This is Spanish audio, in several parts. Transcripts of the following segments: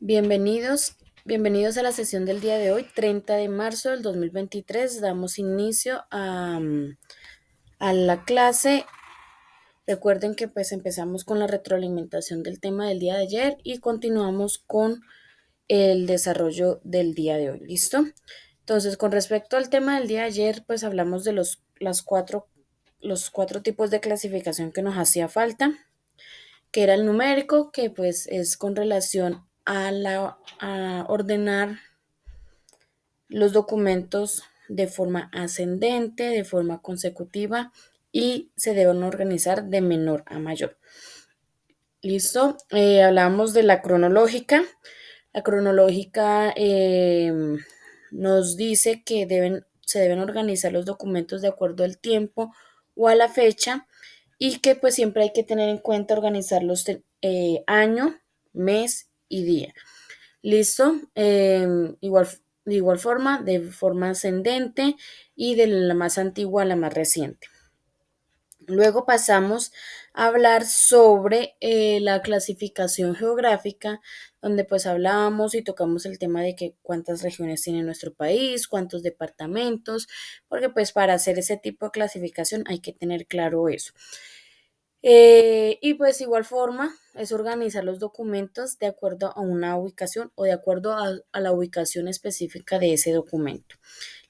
Bienvenidos, bienvenidos a la sesión del día de hoy, 30 de marzo del 2023. Damos inicio a la clase. Recuerden que pues empezamos con la retroalimentación del tema del día de ayer y continuamos con el desarrollo del día de hoy. ¿Listo? Entonces, con respecto al tema del día de ayer, pues hablamos de los cuatro tipos de clasificación que nos hacía falta, que era el numérico, que pues es con relación a ordenar los documentos de forma ascendente, de forma consecutiva y se deben organizar de menor a mayor. ¿Listo? Hablamos de la cronológica. La cronológica nos dice que se deben organizar los documentos de acuerdo al tiempo o a la fecha y que pues siempre hay que tener en cuenta organizarlos año, mes y día. ¿Listo? De igual forma, de forma ascendente y de la más antigua a la más reciente. Luego pasamos a hablar sobre la clasificación geográfica, donde pues hablábamos y tocamos el tema de que cuántas regiones tiene nuestro país, cuántos departamentos, porque pues para hacer ese tipo de clasificación hay que tener claro eso. Y pues igual forma es organizar los documentos de acuerdo a una ubicación o de acuerdo a la ubicación específica de ese documento.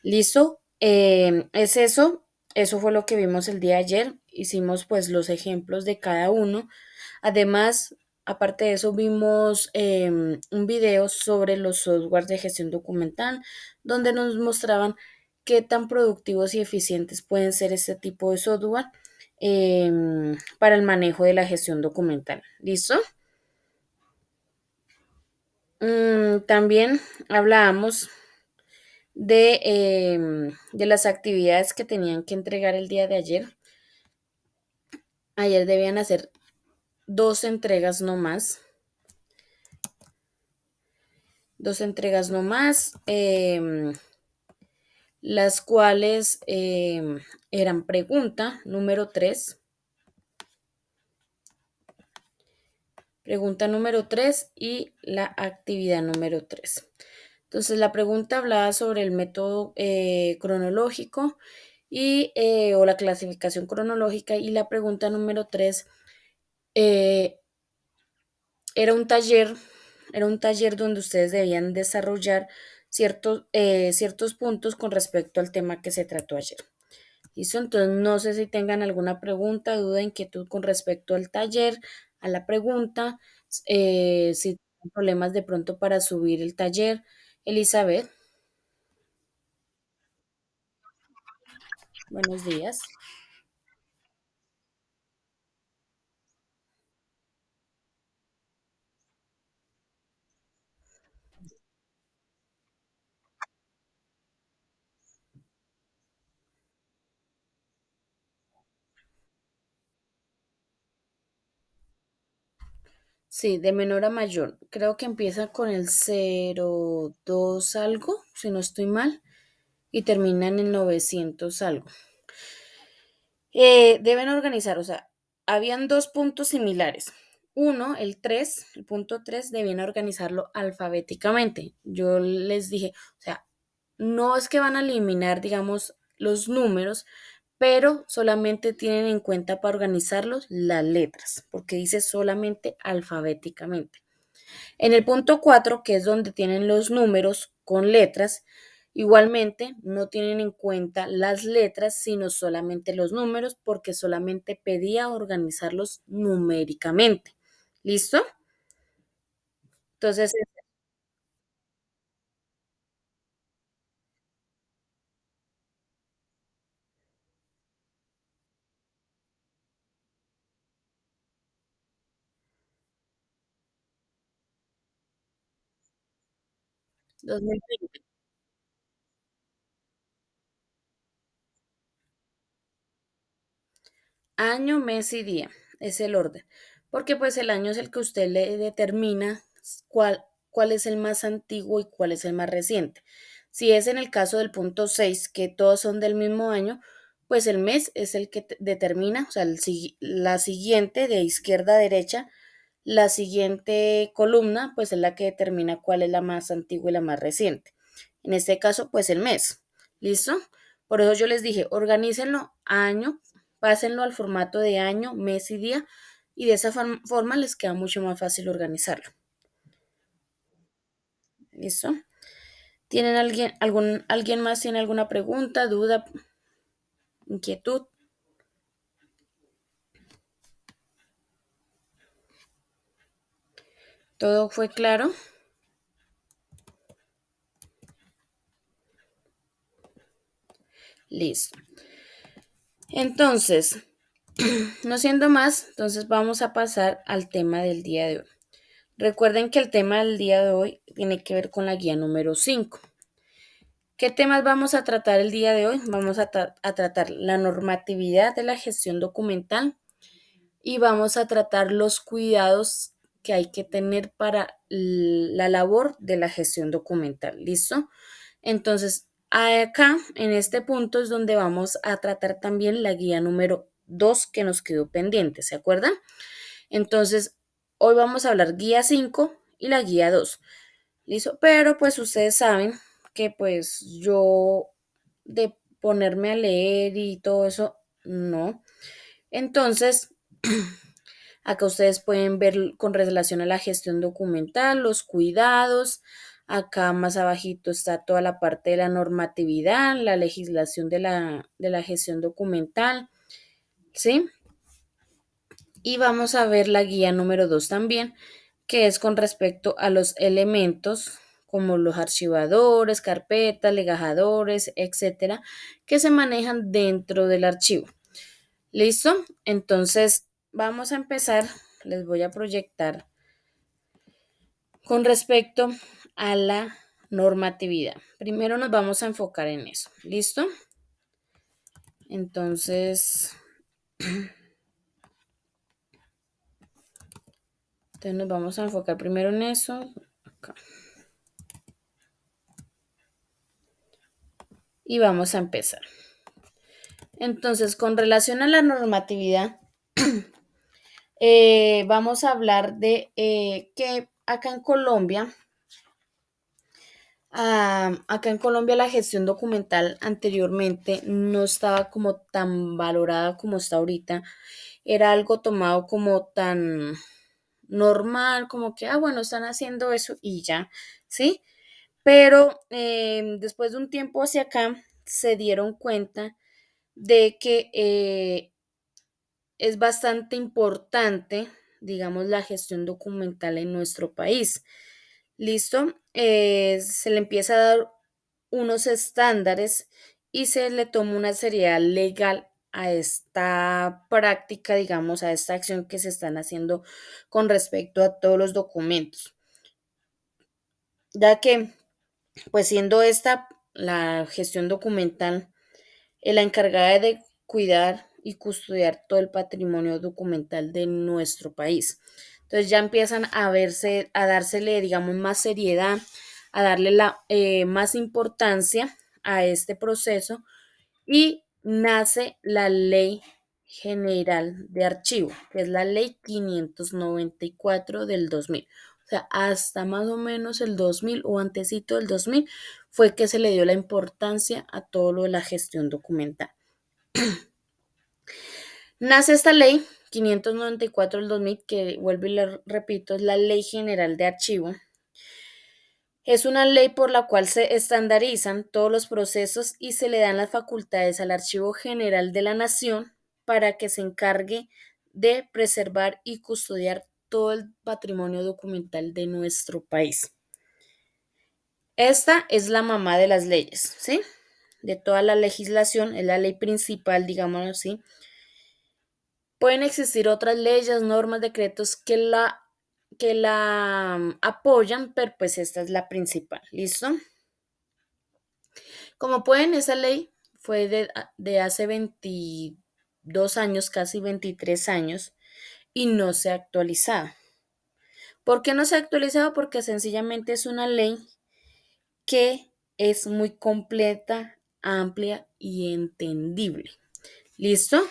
¿Listo? Es eso. Eso fue lo que vimos el día de ayer. Hicimos pues los ejemplos de cada uno. Además, aparte de eso, vimos un video sobre los softwares de gestión documental, donde nos mostraban qué tan productivos y eficientes pueden ser este tipo de software para el manejo de la gestión documental. ¿Listo? También hablábamos de las actividades que tenían que entregar el día de ayer. Ayer debían hacer dos entregas no más. Dos entregas no más, las cuales eran pregunta número 3 y la actividad número 3. Entonces, la pregunta hablaba sobre el método cronológico o la clasificación cronológica, y la pregunta número 3 eh, era un taller, era un taller donde ustedes debían desarrollar ciertos puntos con respecto al tema que se trató ayer. ¿Listo? Entonces, no sé si tengan alguna pregunta, duda, inquietud con respecto al taller, a la pregunta, si tienen problemas de pronto para subir el taller. Elizabeth, buenos días. Sí, de menor a mayor. Creo que empieza con el 02 algo, si no estoy mal, y termina en el 900 algo. Deben organizar, o sea, habían dos puntos similares. Uno, el punto 3, debían organizarlo alfabéticamente. Yo les dije, o sea, no es que van a eliminar, digamos, los números, pero solamente tienen en cuenta para organizarlos las letras, porque dice solamente alfabéticamente. En el punto 4, que es donde tienen los números con letras, igualmente no tienen en cuenta las letras, sino solamente los números, porque solamente pedía organizarlos numéricamente. ¿Listo? Entonces, 2020, año, mes y día, es el orden, porque pues el año es el que usted le determina cuál es el más antiguo y cuál es el más reciente. Si es en el caso del punto 6 que todos son del mismo año, pues el mes es el que determina, o sea, la siguiente de izquierda a derecha, La siguiente columna, pues es la que determina cuál es la más antigua y la más reciente. En este caso, pues el mes. ¿Listo? Por eso yo les dije, organícenlo año, pásenlo al formato de año, mes y día, y de esa forma les queda mucho más fácil organizarlo. ¿Listo? ¿Tienen alguien más tiene alguna pregunta, duda, inquietud? ¿Todo fue claro? Listo. Entonces, no siendo más, entonces vamos a pasar al tema del día de hoy. Recuerden que el tema del día de hoy tiene que ver con la guía número 5. ¿Qué temas vamos a tratar el día de hoy? Vamos a tratar la normatividad de la gestión documental y vamos a tratar los cuidados que hay que tener para la labor de la gestión documental. ¿Listo? Entonces, acá en este punto es donde vamos a tratar también la guía número 2 que nos quedó pendiente, ¿se acuerdan? Entonces, hoy vamos a hablar guía 5 y la guía 2. ¿Listo? Pero pues ustedes saben que pues yo de ponerme a leer y todo eso, no. Entonces, acá ustedes pueden ver con relación a la gestión documental, los cuidados. Acá más abajito está toda la parte de la normatividad, la legislación de la gestión documental, ¿sí? Y vamos a ver la guía número 2 también, que es con respecto a los elementos como los archivadores, carpetas, legajadores, etcétera, que se manejan dentro del archivo. ¿Listo? Entonces, vamos a empezar. Les voy a proyectar con respecto a la normatividad. Primero nos vamos a enfocar en eso. ¿Listo? Entonces nos vamos a enfocar primero en eso. Acá. Y vamos a empezar. Entonces, con relación a la normatividad, vamos a hablar de que acá en Colombia la gestión documental anteriormente no estaba como tan valorada como está ahorita. Era algo tomado como tan normal, como que, bueno, están haciendo eso y ya, ¿sí? Pero después de un tiempo hacia acá se dieron cuenta de que es bastante importante, digamos, la gestión documental en nuestro país. ¿Listo? Se le empieza a dar unos estándares y se le toma una seriedad legal a esta práctica, digamos, a esta acción que se están haciendo con respecto a todos los documentos. Ya que, pues siendo esta la gestión documental, la encargada de cuidar y custodiar todo el patrimonio documental de nuestro país. Entonces ya empiezan a verse, a dársele, digamos, más seriedad, a darle más importancia a este proceso y nace la Ley General de Archivo, que es la Ley 594 del 2000. O sea, hasta más o menos el 2000 o antesito del 2000 fue que se le dio la importancia a todo lo de la gestión documental. Nace esta ley 594 del 2000, que vuelvo y le repito, es la Ley General de Archivo. Es una ley por la cual se estandarizan todos los procesos y se le dan las facultades al Archivo General de la Nación para que se encargue de preservar y custodiar todo el patrimonio documental de nuestro país. Esta es la mamá de las leyes, ¿sí? De toda la legislación, es la ley principal, digámoslo así. Pueden existir otras leyes, normas, decretos que la apoyan, pero pues esta es la principal, ¿listo? Como pueden, esa ley fue de hace 22 años, casi 23 años, y no se ha actualizado. ¿Por qué no se ha actualizado? Porque sencillamente es una ley que es muy completa, amplia y entendible. ¿Listo?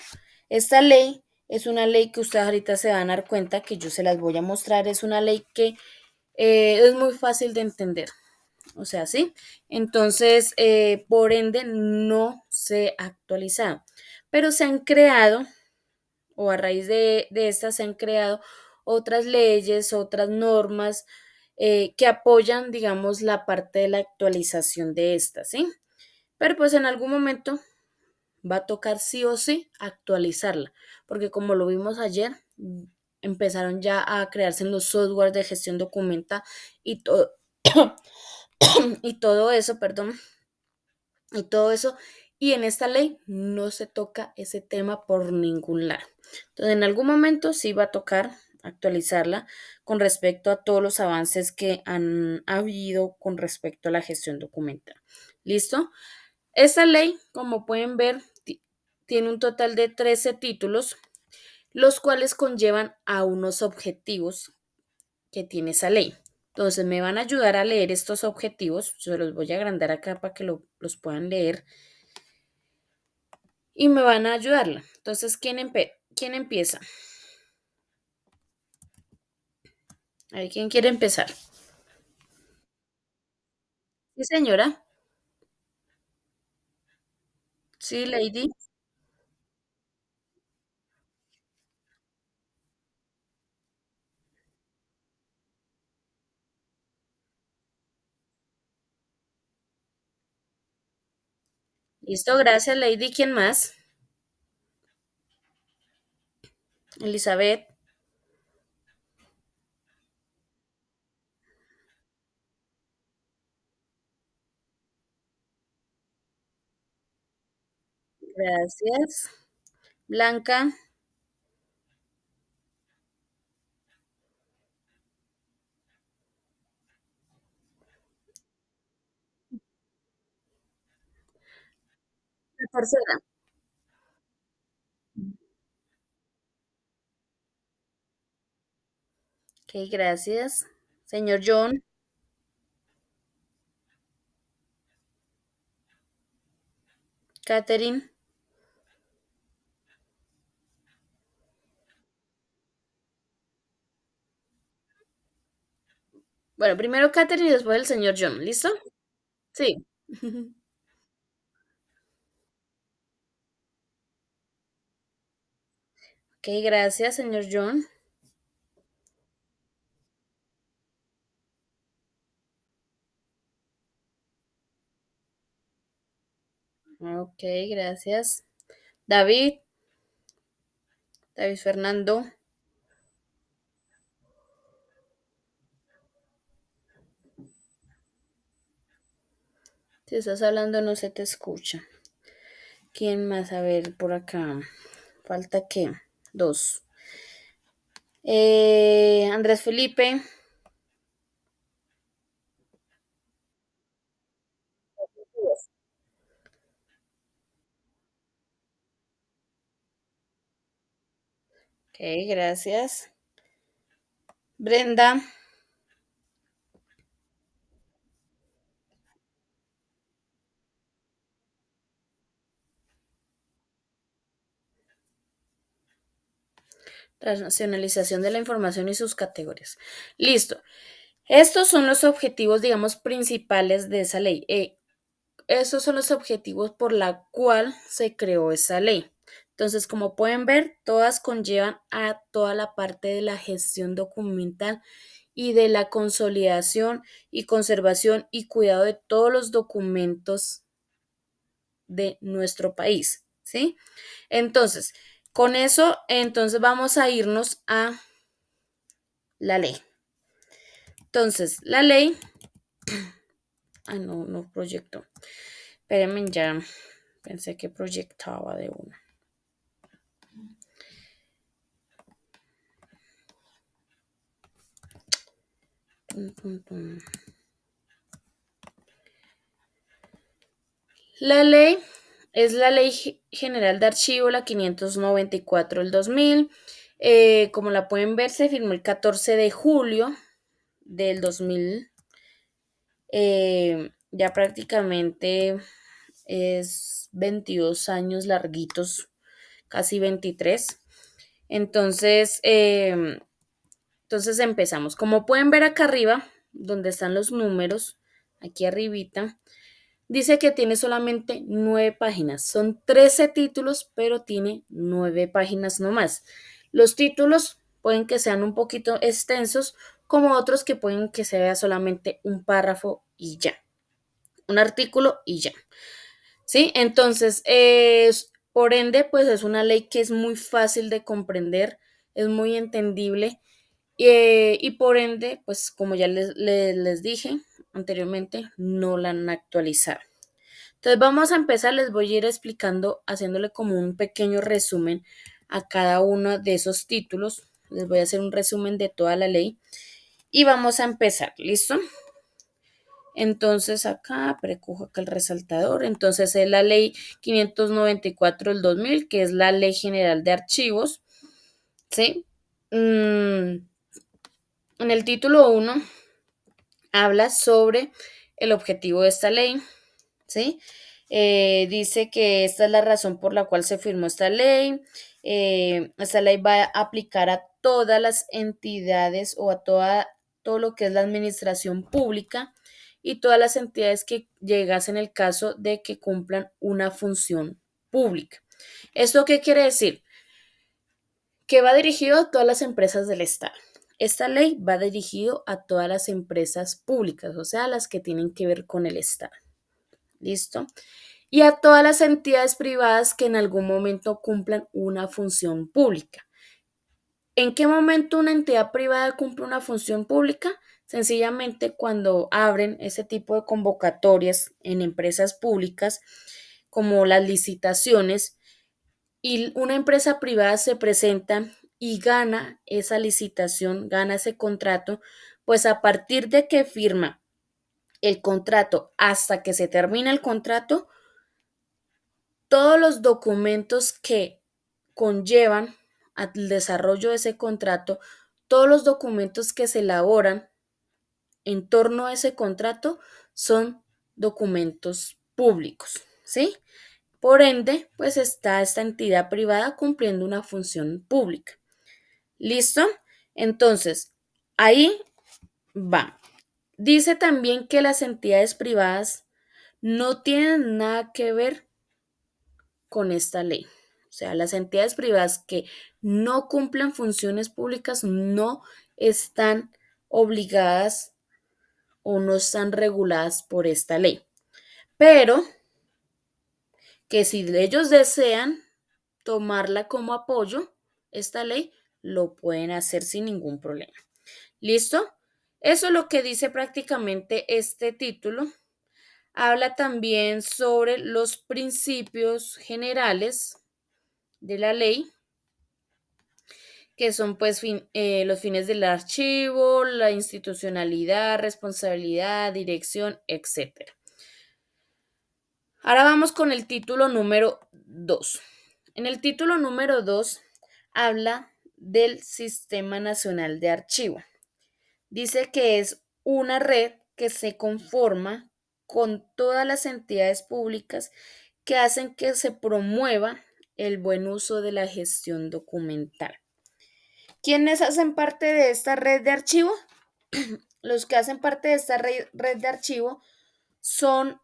Esta ley Es una ley que ustedes ahorita se van a dar cuenta que yo se las voy a mostrar. Es una ley que es muy fácil de entender. O sea, ¿sí? Entonces, por ende, no se ha actualizado. Pero se han creado, o a raíz de estas se han creado otras leyes, otras normas que apoyan, digamos, la parte de la actualización de estas, ¿sí? Pero pues en algún momento va a tocar sí o sí actualizarla, porque como lo vimos ayer, empezaron ya a crearse en los softwares de gestión documenta y todo, y todo eso, perdón, y todo eso, y en esta ley no se toca ese tema por ningún lado. Entonces, en algún momento sí va a tocar actualizarla con respecto a todos los avances que han habido con respecto a la gestión documental. ¿Listo? Esta ley, como pueden ver, tiene un total de 13 títulos, los cuales conllevan a unos objetivos que tiene esa ley. Entonces, me van a ayudar a leer estos objetivos. Yo los voy a agrandar acá para que los puedan leer y me van a ayudarla. Entonces, ¿quién empieza? A ver, ¿quién quiere empezar? Sí, señora. Sí, lady. Listo, gracias, lady. ¿Quién más? Elizabeth. Gracias. Blanca. La tercera. Ok, gracias. Señor John. Catherine. Bueno, primero Catherine y después el señor John. ¿Listo? Sí. Ok, gracias, señor John. Ok, gracias. David. David Fernando. Si estás hablando no se te escucha. ¿Quién más? A ver, por acá. Falta qué. Dos. Andrés Felipe. Ok, gracias. Brenda. Transnacionalización de la información y sus categorías. Listo. Estos son los objetivos, digamos, principales de esa ley. Esos son los objetivos por la cual se creó esa ley. Entonces, como pueden ver, todas conllevan a toda la parte de la gestión documental y de la consolidación y conservación y cuidado de todos los documentos de nuestro país, ¿sí? Entonces, con eso, entonces vamos a irnos a la ley. Entonces, la ley, no, no proyectó. Espérenme ya, pensé que proyectaba de una. Tum, tum, tum. La ley es la Ley General de Archivo, la 594 del 2000. Como la pueden ver, se firmó el 14 de julio del 2000. Ya prácticamente es 22 años larguitos, casi 23. Entonces, entonces empezamos. Como pueden ver acá arriba, donde están los números, aquí arribita, dice que tiene solamente 9 páginas. Son 13 títulos, pero tiene 9 páginas nomás. Los títulos pueden que sean un poquito extensos, como otros que pueden que se vea solamente un párrafo y ya, un artículo y ya. ¿Sí? Entonces, por ende, pues es una ley que es muy fácil de comprender, es muy entendible y por ende, pues como ya les dije anteriormente, no la han actualizado. Entonces vamos a empezar, les voy a ir explicando, haciéndole como un pequeño resumen a cada uno de esos títulos. Les voy a hacer un resumen de toda la ley y vamos a empezar, ¿listo? Entonces acá, precojo acá el resaltador, entonces es la ley 594 del 2000, que es la ley general de archivos, ¿sí? En el título 1 habla sobre el objetivo de esta ley, ¿sí? Dice que esta es la razón por la cual se firmó esta ley. Esta ley va a aplicar a todas las entidades o a todo lo que es la administración pública y todas las entidades que llegasen el caso de que cumplan una función pública. ¿Esto qué quiere decir? Que va dirigido a todas las empresas del Estado. Esta ley va dirigido a todas las empresas públicas, o sea, las que tienen que ver con el Estado. ¿Listo? Y a todas las entidades privadas que en algún momento cumplan una función pública. ¿En qué momento una entidad privada cumple una función pública? Sencillamente cuando abren ese tipo de convocatorias en empresas públicas, como las licitaciones, y una empresa privada se presenta y gana esa licitación, gana ese contrato, pues a partir de que firma el contrato hasta que se termina el contrato, todos los documentos que conllevan al desarrollo de ese contrato, todos los documentos que se elaboran en torno a ese contrato son documentos públicos, ¿sí? Por ende, pues está esta entidad privada cumpliendo una función pública. ¿Listo? Entonces, ahí va. Dice también que las entidades privadas no tienen nada que ver con esta ley. O sea, las entidades privadas que no cumplen funciones públicas no están obligadas o no están reguladas por esta ley. Pero que si ellos desean tomarla como apoyo, esta ley, lo pueden hacer sin ningún problema. ¿Listo? Eso es lo que dice prácticamente este título. Habla también sobre los principios generales de la ley, que son pues los fines del archivo, la institucionalidad, responsabilidad, dirección, etcétera. Ahora vamos con el título número 2. En el título número 2 habla del Sistema Nacional de Archivo. Dice que es una red que se conforma con todas las entidades públicas que hacen que se promueva el buen uso de la gestión documental. ¿Quiénes hacen parte de esta red de archivo? Los que hacen parte de esta red de archivo son,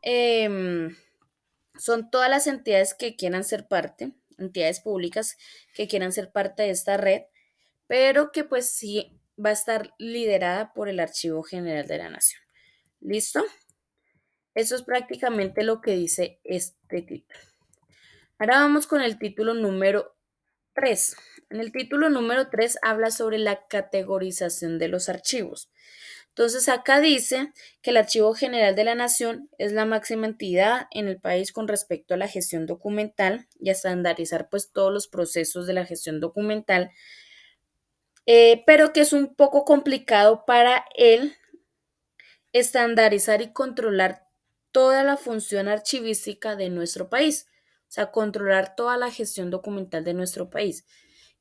son todas las entidades que quieran ser parte, entidades públicas que quieran ser parte de esta red, pero que pues sí va a estar liderada por el Archivo General de la Nación. ¿Listo? Eso es prácticamente lo que dice este título. Ahora vamos con el título número 3. En el título número 3 habla sobre la categorización de los archivos. Entonces acá dice que el Archivo General de la Nación es la máxima entidad en el país con respecto a la gestión documental y a estandarizar pues todos los procesos de la gestión documental, pero que es un poco complicado para él estandarizar y controlar toda la función archivística de nuestro país, o sea, controlar toda la gestión documental de nuestro país,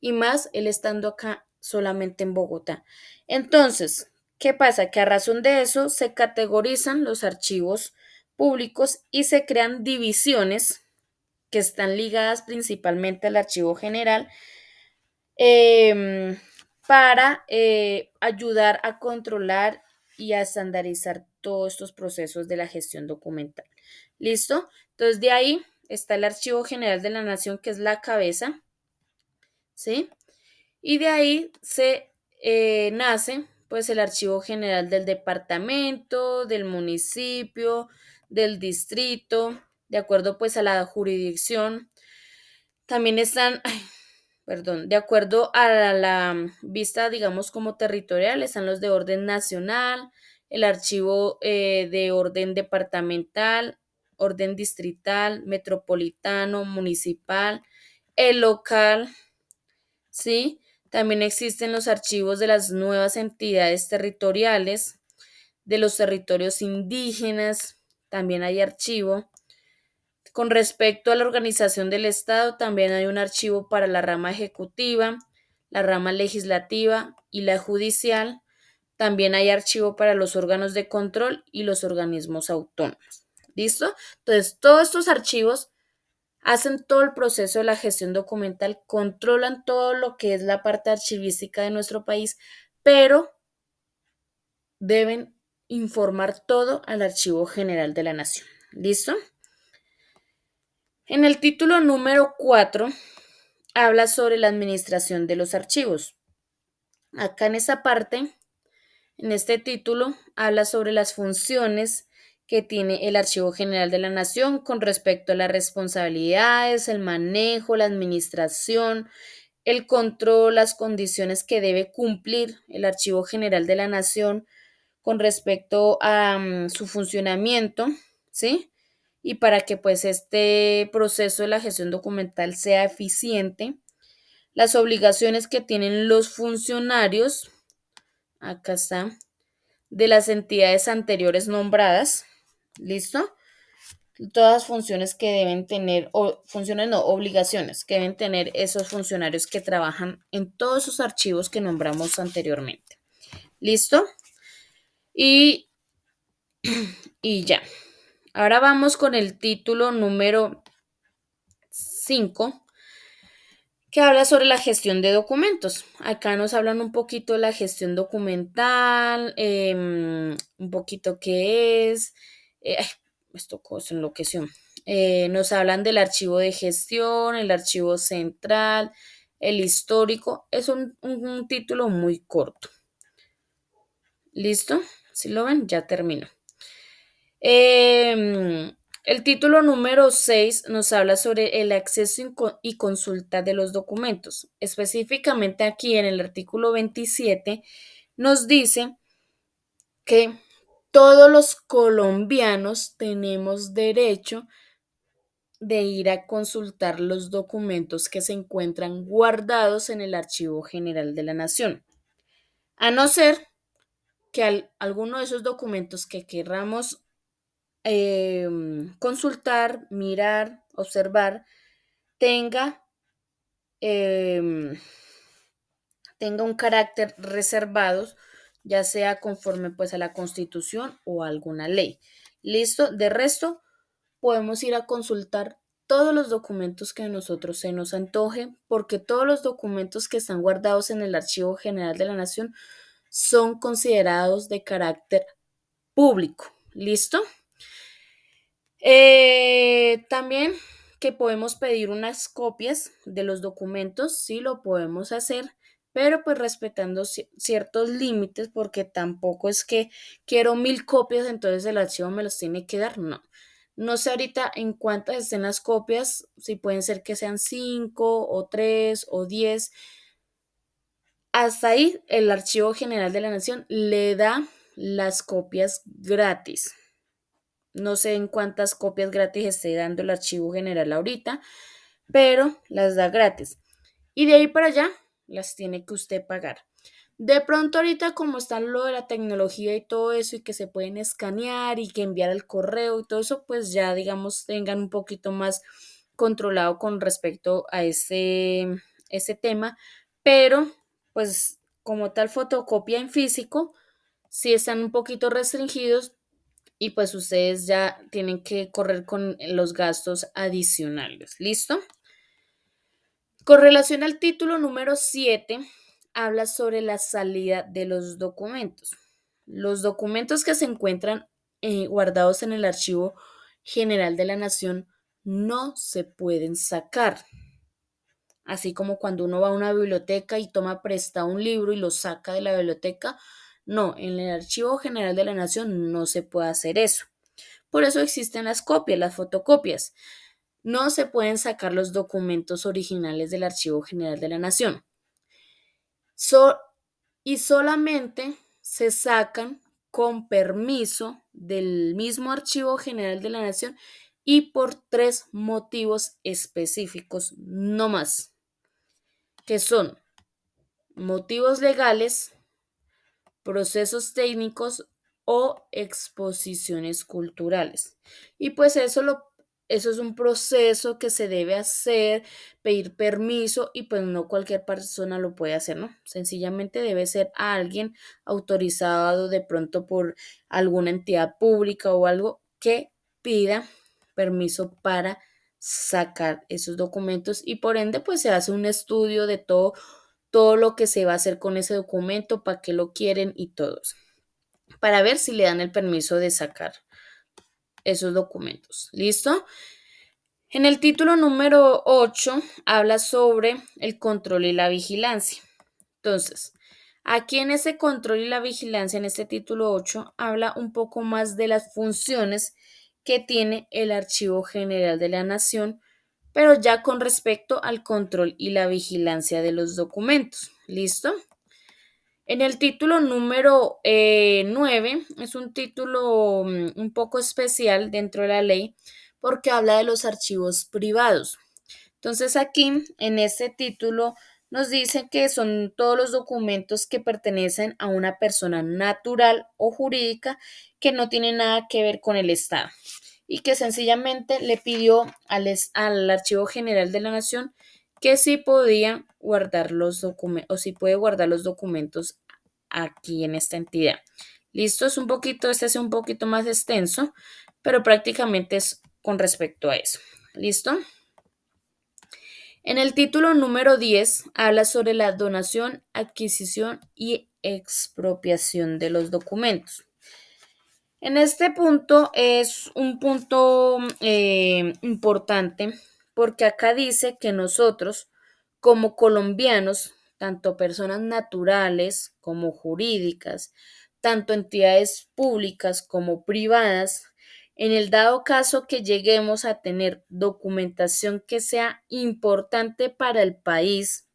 y más él estando acá solamente en Bogotá. Entonces, ¿qué pasa? Que a razón de eso se categorizan los archivos públicos y se crean divisiones que están ligadas principalmente al archivo general, em, para ayudar a controlar y a estandarizar todos estos procesos de la gestión documental. ¿Listo? Entonces de ahí está el Archivo General de la Nación, que es la cabeza, ¿sí? Y de ahí se nace pues el Archivo General del departamento, del municipio, del distrito, de acuerdo pues a la jurisdicción. También están, perdón, de acuerdo a la vista, digamos, como territorial, están los de orden nacional, el archivo de orden departamental, orden distrital, metropolitano, municipal, el local, ¿sí? También existen los archivos de las nuevas entidades territoriales, de los territorios indígenas, también hay archivo. Con respecto a la organización del Estado, también hay un archivo para la rama ejecutiva, la rama legislativa y la judicial. También hay archivo para los órganos de control y los organismos autónomos. ¿Listo? Entonces, todos estos archivos hacen todo el proceso de la gestión documental, controlan todo lo que es la parte archivística de nuestro país, pero deben informar todo al Archivo General de la Nación. ¿Listo? En el título número 4 habla sobre la administración de los archivos. Acá en esa parte, en este título, habla sobre las funciones que tiene el Archivo General de la Nación con respecto a las responsabilidades, el manejo, la administración, el control, las condiciones que debe cumplir el Archivo General de la Nación con respecto a su funcionamiento, ¿sí? Y para que pues este proceso de la gestión documental sea eficiente, las obligaciones que tienen los funcionarios, acá está, de las entidades anteriores nombradas, ¿listo? Todas las funciones que deben tener, o funciones no, obligaciones que deben tener esos funcionarios que trabajan en todos esos archivos que nombramos anteriormente. ¿Listo? Y, y ya. Ahora vamos con el título número 5, que habla sobre la gestión de documentos. Acá nos hablan un poquito de la gestión documental, un poquito qué es. Ay, esto se enloqueció. Nos hablan del archivo de gestión, el archivo central, el histórico. Es un título muy corto. ¿Listo? Si lo ven, ya termino. El título número 6 nos habla sobre el acceso y consulta de los documentos. Específicamente aquí en el artículo 27 nos dice que todos los colombianos tenemos derecho de ir a consultar los documentos que se encuentran guardados en el Archivo General de la Nación, a no ser que alguno de esos documentos que querramos consultar, mirar, observar, tenga, eh, tenga un carácter reservado, ya sea conforme pues a la Constitución o a alguna ley. Listo, de resto podemos ir a consultar todos los documentos que a nosotros se nos antoje, porque todos los documentos que están guardados en el Archivo General de la Nación son considerados de carácter público. ¿Listo? También que podemos pedir unas copias de los documentos, sí lo podemos hacer, pero pues respetando ciertos límites, porque tampoco es que quiero 1000 copias, entonces el archivo me los tiene que dar, no. No sé ahorita en cuántas estén las copias, si pueden ser que sean 5 o 3 o 10. Hasta ahí el Archivo General de la Nación le da las copias gratis. No sé en cuántas copias gratis esté dando el Archivo General ahorita, pero las da gratis. Y de ahí para allá las tiene que usted pagar. De pronto ahorita como está lo de la tecnología y todo eso y que se pueden escanear y que enviar el correo y todo eso, pues ya digamos tengan un poquito más controlado con respecto a ese tema, pero pues como tal fotocopia en físico, sí están un poquito restringidos y pues ustedes ya tienen que correr con los gastos adicionales. ¿Listo? Con relación al título número 7, habla sobre la salida de los documentos. Los documentos que se encuentran guardados en el Archivo General de la Nación no se pueden sacar. Así como cuando uno va a una biblioteca y toma prestado un libro y lo saca de la biblioteca, no, en el Archivo General de la Nación no se puede hacer eso. Por eso existen las copias, las fotocopias. No se pueden sacar los documentos originales del Archivo General de la Nación. So- y solamente se sacan con permiso del mismo Archivo General de la Nación y por tres motivos específicos, no más, que son motivos legales, procesos técnicos o exposiciones culturales. Y pues eso es un proceso que se debe hacer, pedir permiso y pues no cualquier persona lo puede hacer, ¿no? Sencillamente debe ser alguien autorizado de pronto por alguna entidad pública o algo que pida permiso para sacar esos documentos y por ende pues se hace un estudio de todo lo que se va a hacer con ese documento, para qué lo quieren y todo eso, para ver si le dan el permiso de sacar esos documentos. ¿Listo? En el título número 8 habla sobre el control y la vigilancia. Entonces, aquí en ese control y la vigilancia, en este título 8 habla un poco más de las funciones que tiene el Archivo General de la Nación, pero ya con respecto al control y la vigilancia de los documentos. ¿Listo? En el título número 9 es un título un poco especial dentro de la ley porque habla de los archivos privados. Entonces aquí en este título nos dice que son todos los documentos que pertenecen a una persona natural o jurídica que no tiene nada que ver con el Estado y que sencillamente le pidió al Archivo General de la Nación que sí podía guardar los documentos o si puede guardar los documentos aquí en esta entidad. Listo, este es un poquito más extenso, pero prácticamente es con respecto a eso. ¿Listo? En el título número 10 habla sobre la donación, adquisición y expropiación de los documentos. En este punto es un punto importante porque acá dice que nosotros, como colombianos, tanto personas naturales como jurídicas, tanto entidades públicas como privadas, en el dado caso que lleguemos a tener documentación que sea importante para el país,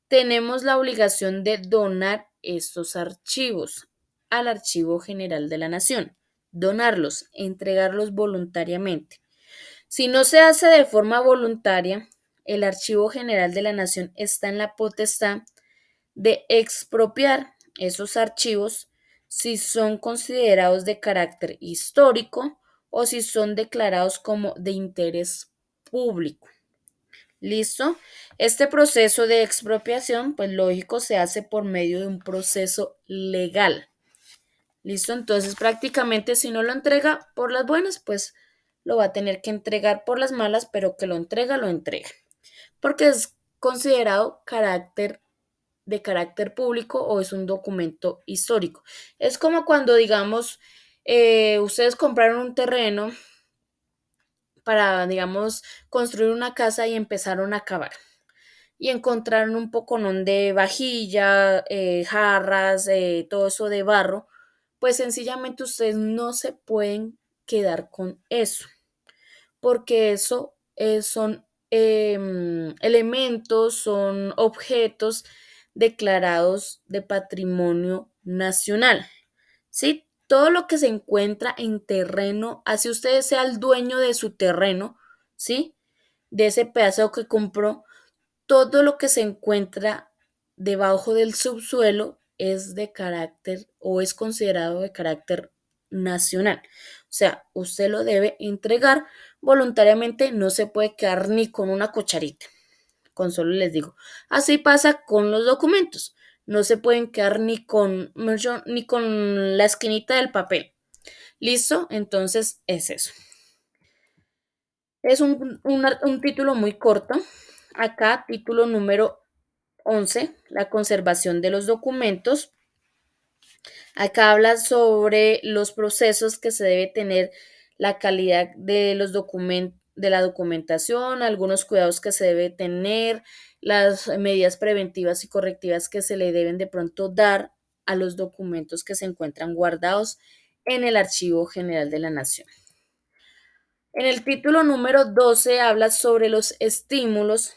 tenemos la obligación de donar estos archivos al Archivo General de la Nación, donarlos, entregarlos voluntariamente. Si no se hace de forma voluntaria, el Archivo General de la Nación está en la potestad de expropiar esos archivos si son considerados de carácter histórico o si son declarados como de interés público. ¿Listo? Este proceso de expropiación, pues lógico, se hace por medio de un proceso legal. ¿Listo? Entonces prácticamente si no lo entrega por las buenas, pues lo va a tener que entregar por las malas, pero que lo entrega, lo entrega. Porque es considerado de carácter público o es un documento histórico. Es como cuando, digamos, ustedes compraron un terreno para, digamos, construir una casa y empezaron a cavar y encontraron un poconón de vajilla, jarras, todo eso de barro, pues sencillamente ustedes no se pueden quedar con eso, porque eso son elementos, son objetos declarados de patrimonio nacional. ¿Sí? Todo lo que se encuentra en terreno, así usted sea el dueño de su terreno, ¿sí? De ese pedazo que compró, todo lo que se encuentra debajo del subsuelo es de carácter o es considerado de carácter nacional. O sea, usted lo debe entregar voluntariamente, no se puede quedar ni con una cucharita, con solo les digo. Así pasa con los documentos, no se pueden quedar ni con la esquinita del papel. ¿Listo? Entonces es eso. Es un título muy corto, Acá, título número 11, la conservación de los documentos. Acá habla sobre los procesos que se debe tener, la calidad de los documentos, de la documentación, algunos cuidados que se debe tener, las medidas preventivas y correctivas que se le deben de pronto dar a los documentos que se encuentran guardados en el Archivo General de la Nación. En el título número 12 habla sobre los estímulos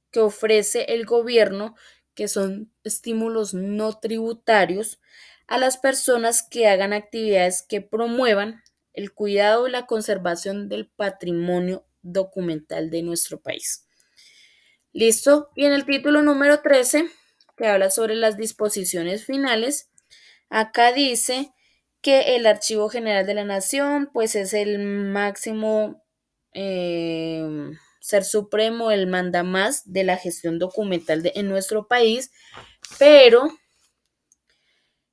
que ofrece el gobierno, que son estímulos no tributarios, a las personas que hagan actividades que promuevan el cuidado y la conservación del patrimonio documental de nuestro país. ¿Listo? Y en el título número 13, que habla sobre las disposiciones finales, acá dice que el Archivo General de la Nación, pues es el máximo ser supremo, el mandamás de la gestión documental en nuestro país, pero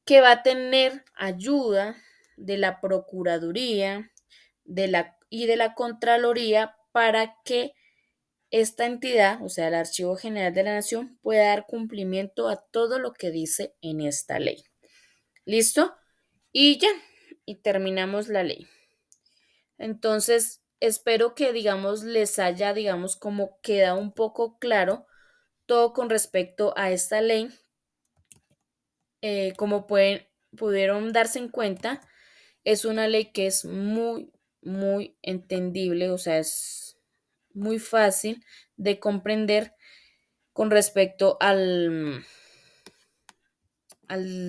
que va a tener ayuda de la Procuraduría y de la Contraloría para que esta entidad, o sea, el Archivo General de la Nación, pueda dar cumplimiento a todo lo que dice en esta ley. ¿Listo? Y ya, y terminamos la ley. Entonces, espero que, digamos, les haya, digamos, como quedado un poco claro todo con respecto a esta ley. Como pudieron darse en cuenta, es una ley que es muy, muy entendible, o sea, es muy fácil de comprender con respecto al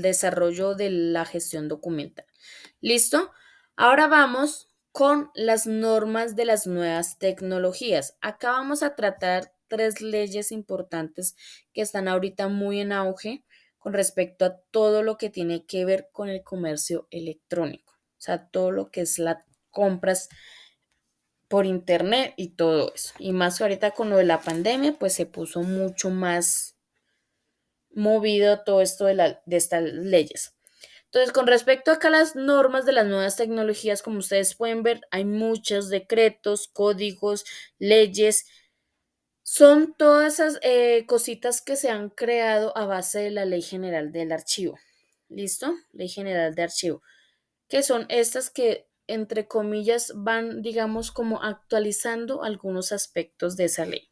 desarrollo de la gestión documental. ¿Listo? Ahora vamos con las normas de las nuevas tecnologías. Acá vamos a tratar tres leyes importantes que están ahorita muy en auge con respecto a todo lo que tiene que ver con el comercio electrónico. O sea, todo lo que es las compras por internet y todo eso. Y más que ahorita con lo de la pandemia, pues se puso mucho más movido todo esto de estas leyes. Entonces, con respecto acá a las normas de las nuevas tecnologías, como ustedes pueden ver, hay muchos decretos, códigos, leyes. Son todas esas cositas que se han creado a base de la Ley General del Archivo. ¿Listo? Ley General de Archivo. Que son estas que, entre comillas, van, digamos, como actualizando algunos aspectos de esa ley.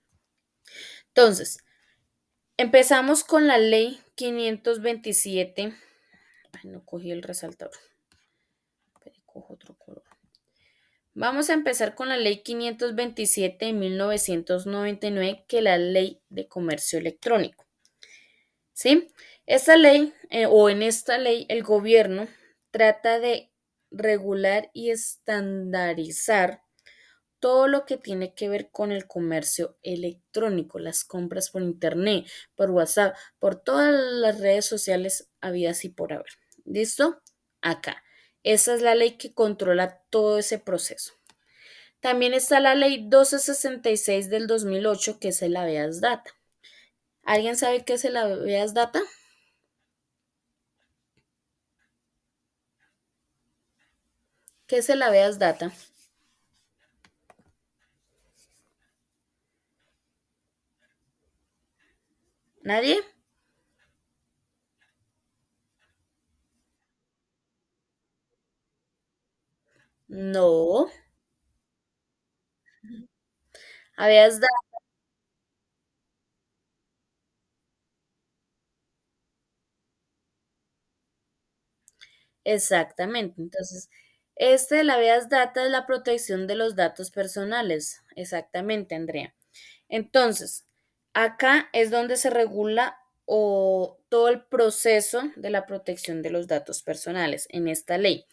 Entonces, empezamos con la Ley 527. Ay, no cogí el resaltador. Pero cojo otro color. Vamos a empezar con la ley 527 de 1999, que es la ley de comercio electrónico. ¿Sí? Esta ley, o en esta ley, el gobierno trata de regular y estandarizar todo lo que tiene que ver con el comercio electrónico, las compras por internet, por WhatsApp, por todas las redes sociales habidas y por haber. ¿Listo? Acá. Esa es la ley que controla todo ese proceso. También está la ley 1266 del 2008, que es el habeas data. ¿Alguien sabe qué es el habeas data? ¿Qué es el habeas data? ¿Nadie? No. Habeas data, exactamente. Entonces, el habeas data es la protección de los datos personales. Exactamente, Andrea. Entonces, acá es donde se regula todo el proceso de la protección de los datos personales en esta ley.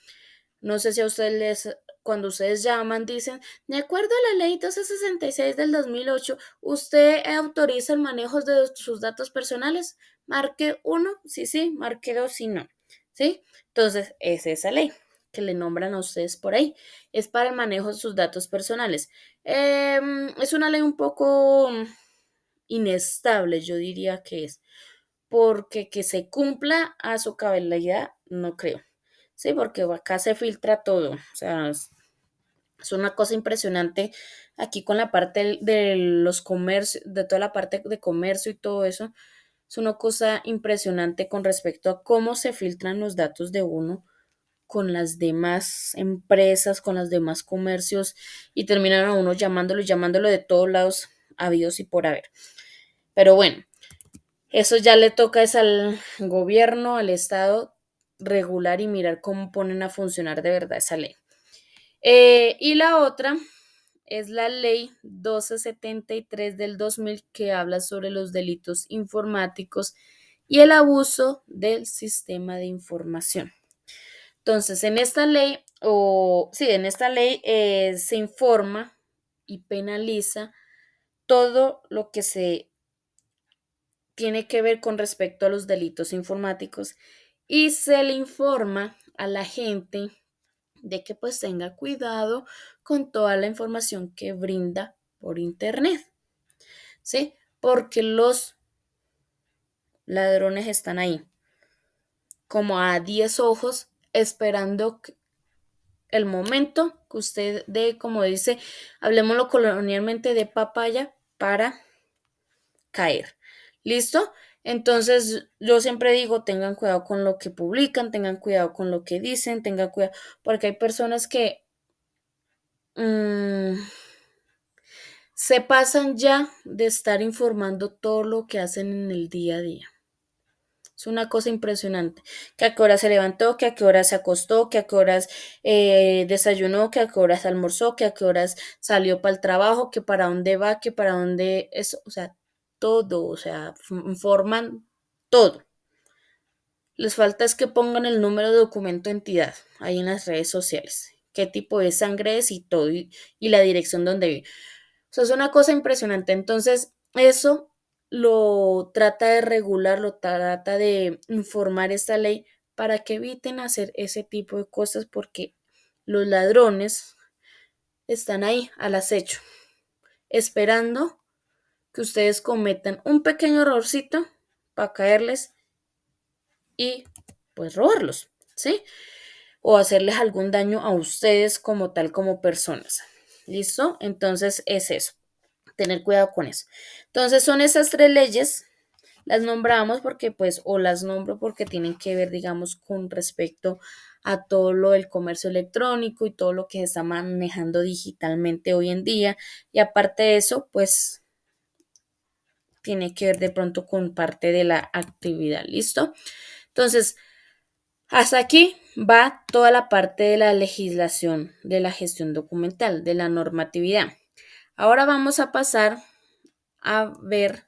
No sé si a ustedes cuando ustedes llaman, dicen, de acuerdo a la ley 1266 del 2008, ¿usted autoriza el manejo de sus datos personales? Marque uno, sí, sí, marque dos, sí, no. ¿Sí? Entonces, es esa ley que le nombran a ustedes por ahí. Es para el manejo de sus datos personales. Es una ley un poco inestable, yo diría que es, porque que se cumpla a su cabalidad, no creo. Sí, porque acá se filtra todo. O sea, Es una cosa impresionante aquí con la parte de los comercios, de toda la parte de comercio y todo eso. Es una cosa impresionante con respecto a cómo se filtran los datos de uno con las demás empresas, con los demás comercios y terminan a uno llamándolo y llamándolo de todos lados habidos y por haber. Pero bueno, eso ya le toca es al gobierno, al Estado, regular y mirar cómo ponen a funcionar de verdad esa ley. Y la otra es la ley 1273 del 2000 que habla sobre los delitos informáticos y el abuso del sistema de información. Entonces, en esta ley, en esta ley se informa y penaliza todo lo que se tiene que ver con respecto a los delitos informáticos y se le informa a la gente de que pues tenga cuidado con toda la información que brinda por internet, ¿sí? Porque los ladrones están ahí, como a 10 ojos, esperando el momento que usted dé, como dice, hablemoslo colonialmente, de papaya para caer. ¿Listo? Entonces, yo siempre digo, tengan cuidado con lo que publican, tengan cuidado con lo que dicen, tengan cuidado, porque hay personas que mmm, se pasan ya de estar informando todo lo que hacen en el día a día. Es una cosa impresionante. Que a qué hora se levantó, que a qué hora se acostó, que a qué horas desayunó, que a qué horas almorzó, que a qué horas salió para el trabajo, que para dónde va, que para dónde es, o sea, todo, o sea, informan todo. Les falta es que pongan el número de documento de entidad ahí en las redes sociales, qué tipo de sangre es y todo, y la dirección donde vive. O sea, es una cosa impresionante. Entonces, eso lo trata de regular, lo trata de informar esta ley para que eviten hacer ese tipo de cosas porque los ladrones están ahí al acecho, esperando que ustedes cometan un pequeño errorcito para caerles y pues robarlos, ¿sí? O hacerles algún daño a ustedes como tal, como personas. ¿Listo? Entonces es eso. Tener cuidado con eso. Entonces son esas tres leyes, las nombramos porque pues, o las nombro porque tienen que ver, digamos, con respecto a todo lo del comercio electrónico y todo lo que se está manejando digitalmente hoy en día. Y aparte de eso, pues tiene que ver de pronto con parte de la actividad, ¿listo? Entonces, hasta aquí va toda la parte de la legislación, de la gestión documental, de la normatividad. Ahora vamos a pasar a ver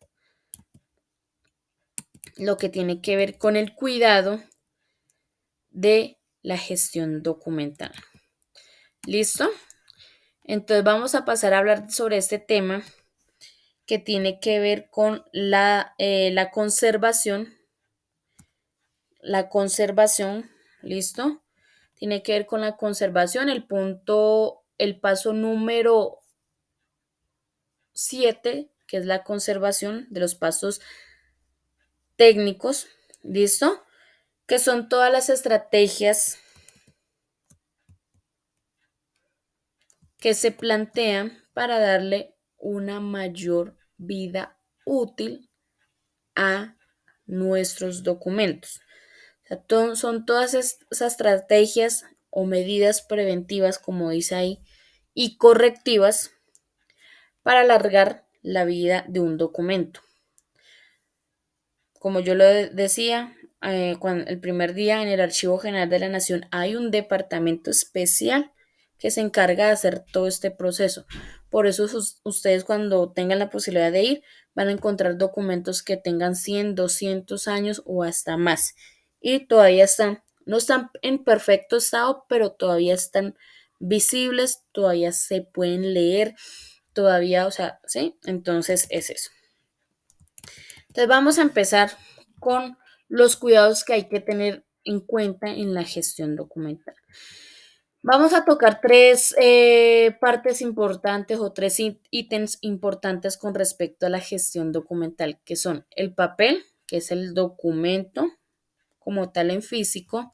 lo que tiene que ver con el cuidado de la gestión documental. ¿Listo? Entonces vamos a pasar a hablar sobre este tema que tiene que ver con la conservación. La conservación, ¿listo? Tiene que ver con la conservación. El paso número 7, que es la conservación de los pasos técnicos, ¿listo? Que son todas las estrategias que se plantean para darle una mayor vida útil a nuestros documentos. O sea, son todas esas estrategias o medidas preventivas, como dice ahí, y correctivas para alargar la vida de un documento. Como yo lo decía, el primer día en el Archivo General de la Nación hay un departamento especial que se encarga de hacer todo este proceso. Por eso ustedes cuando tengan la posibilidad de ir van a encontrar documentos que tengan 100, 200 años o hasta más. Y todavía no están en perfecto estado, pero todavía están visibles, todavía se pueden leer, todavía, o sea, ¿sí? Entonces es eso. Entonces vamos a empezar con los cuidados que hay que tener en cuenta en la gestión documental. Vamos a tocar tres partes importantes o tres ítems importantes con respecto a la gestión documental, que son el papel, que es el documento como tal en físico,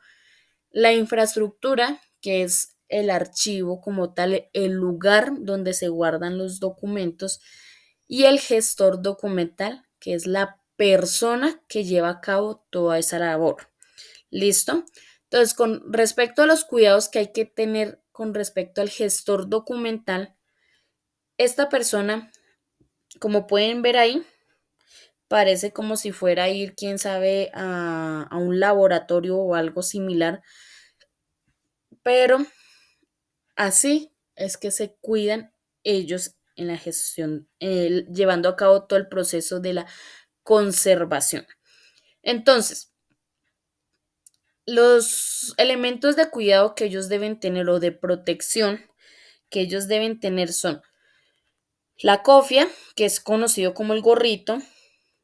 la infraestructura, que es el archivo como tal, el lugar donde se guardan los documentos, y el gestor documental, que es la persona que lleva a cabo toda esa labor. ¿Listo? Entonces, con respecto a los cuidados que hay que tener con respecto al gestor documental, esta persona, como pueden ver ahí, parece como si fuera a ir, quién sabe, a un laboratorio o algo similar, pero así es que se cuidan ellos en la gestión, llevando a cabo todo el proceso de la conservación. Entonces, los elementos de cuidado que ellos deben tener o de protección que ellos deben tener son la cofia, que es conocido como el gorrito,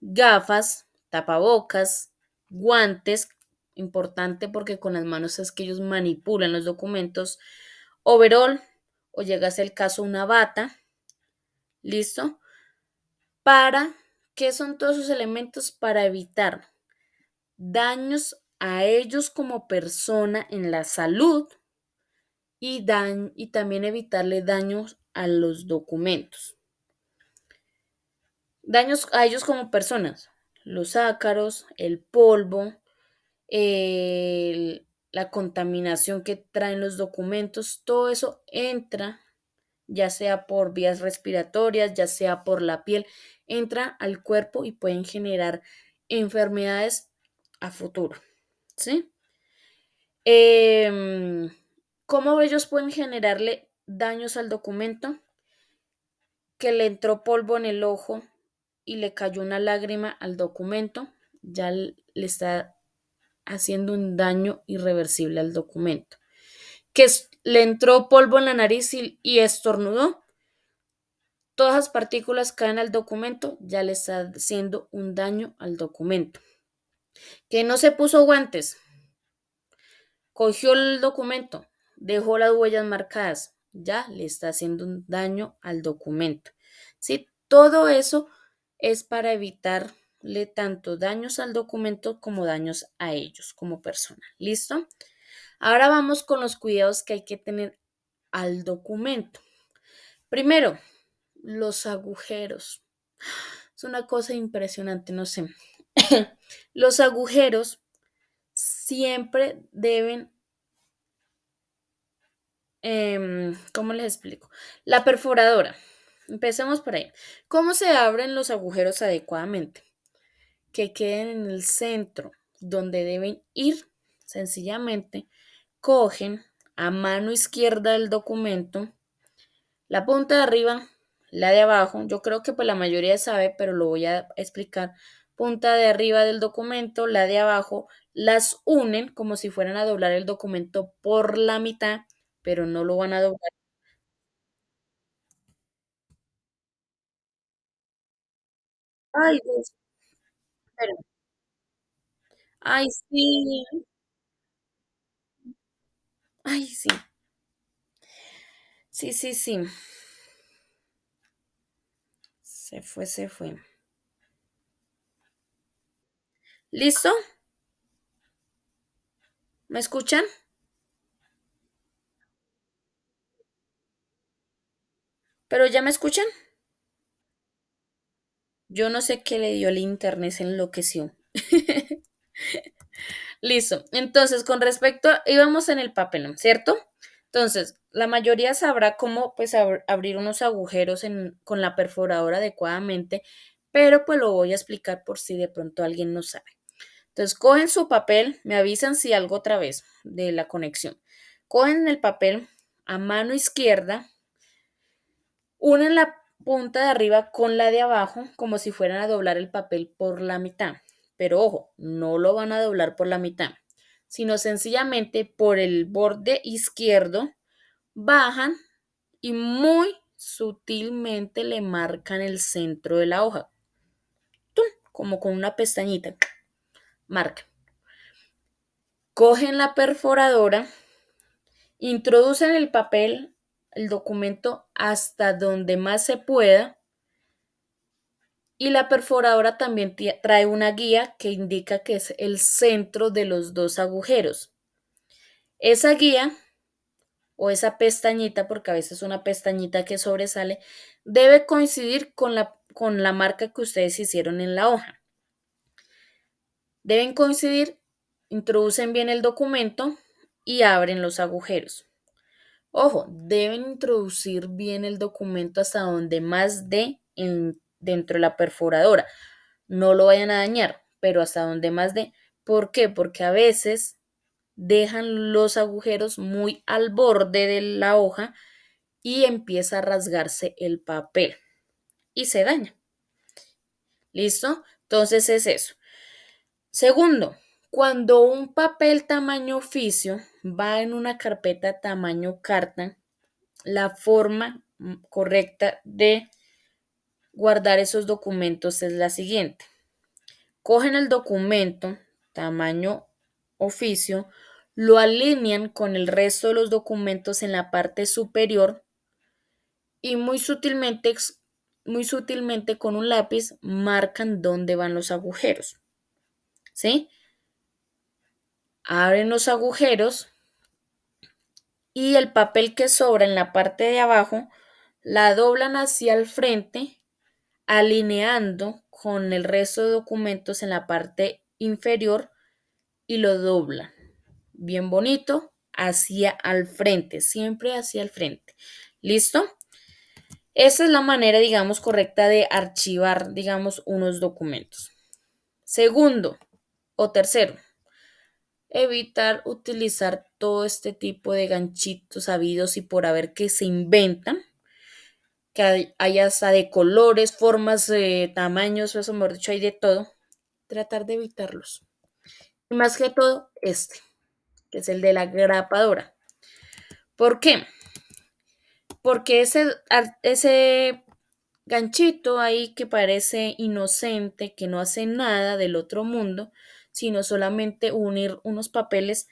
gafas, tapabocas, guantes, importante porque con las manos es que ellos manipulan los documentos, overall, o llega a ser el caso una bata, ¿listo? Para, ¿qué son todos esos elementos? Para evitar daños a ellos como persona en la salud y también evitarle daños a los documentos. Daños a ellos como personas, los ácaros, el polvo, la contaminación que traen los documentos, todo eso entra, ya sea por vías respiratorias, ya sea por la piel, entra al cuerpo y pueden generar enfermedades a futuro, ¿sí? Em, ¿Cómo ellos pueden generarle daños al documento? Que le entró polvo en el ojo y le cayó una lágrima al documento, ya le está haciendo un daño irreversible al documento. Que le entró polvo en la nariz y estornudó, todas las partículas caen al documento, ya le está haciendo un daño al documento. Que no se puso guantes, cogió el documento, dejó las huellas marcadas, ya le está haciendo un daño al documento. ¿Sí? Todo eso es para evitarle tanto daños al documento como daños a ellos como persona. ¿Listo? Ahora vamos con los cuidados que hay que tener al documento. Primero, los agujeros. Es una cosa impresionante, no sé. Los agujeros siempre deben, ¿cómo les explico? La perforadora. Empecemos por ahí. ¿Cómo se abren los agujeros adecuadamente? Que queden en el centro, donde deben ir. Sencillamente, cogen a mano izquierda del documento, la punta de arriba, la de abajo. Yo creo que pues la mayoría sabe, pero lo voy a explicar. Punta de arriba del documento, la de abajo, las unen como si fueran a doblar el documento por la mitad, pero no lo van a doblar. Ay, Dios, espera. Ay, sí. Ay, sí. Sí, sí, sí. Se fue, se fue. ¿Listo? ¿Me escuchan? ¿Pero ya me escuchan? Yo no sé qué le dio el internet, se enloqueció. Listo. Entonces, con respecto, íbamos en el papelón, ¿cierto? Entonces, la mayoría sabrá cómo pues abrir unos agujeros con la perforadora adecuadamente, pero pues lo voy a explicar por si de pronto alguien no sabe. Entonces, cogen su papel, me avisan si algo otra vez de la conexión. Cogen el papel a mano izquierda, unen la punta de arriba con la de abajo como si fueran a doblar el papel por la mitad. Pero ojo, no lo van a doblar por la mitad, sino sencillamente por el borde izquierdo bajan y muy sutilmente le marcan el centro de la hoja, ¡tum! Como con una pestañita, marcan. Cogen la perforadora, introducen el papel, el documento hasta donde más se pueda. Y la perforadora también trae una guía que indica que es el centro de los dos agujeros. Esa guía o esa pestañita, porque a veces una pestañita que sobresale, debe coincidir con la marca que ustedes hicieron en la hoja. Deben coincidir, introducen bien el documento y abren los agujeros. Ojo, deben introducir bien el documento hasta donde más dé dentro de la perforadora. No lo vayan a dañar, pero hasta donde más dé. ¿Por qué? Porque a veces dejan los agujeros muy al borde de la hoja y empieza a rasgarse el papel y se daña. ¿Listo? Entonces es eso. Segundo, cuando un papel tamaño oficio va en una carpeta tamaño carta, la forma correcta de guardar esos documentos es la siguiente. Cogen el documento tamaño oficio, lo alinean con el resto de los documentos en la parte superior y muy sutilmente con un lápiz marcan dónde van los agujeros. ¿Sí? Abren los agujeros y el papel que sobra en la parte de abajo la doblan hacia el frente, alineando con el resto de documentos en la parte inferior y lo doblan. Bien bonito, hacia al frente, siempre hacia el frente. ¿Listo? Esa es la manera, digamos, correcta de archivar, digamos, unos documentos. Segundo o tercero, evitar utilizar todo este tipo de ganchitos habidos y por haber que se inventan, que hay hasta de colores, formas, tamaños, eso mejor dicho, hay de todo. Tratar de evitarlos. Y más que todo, que es el de la grapadora. ¿Por qué? Porque ese ganchito ahí que parece inocente, que no hace nada del otro mundo, sino solamente unir unos papeles,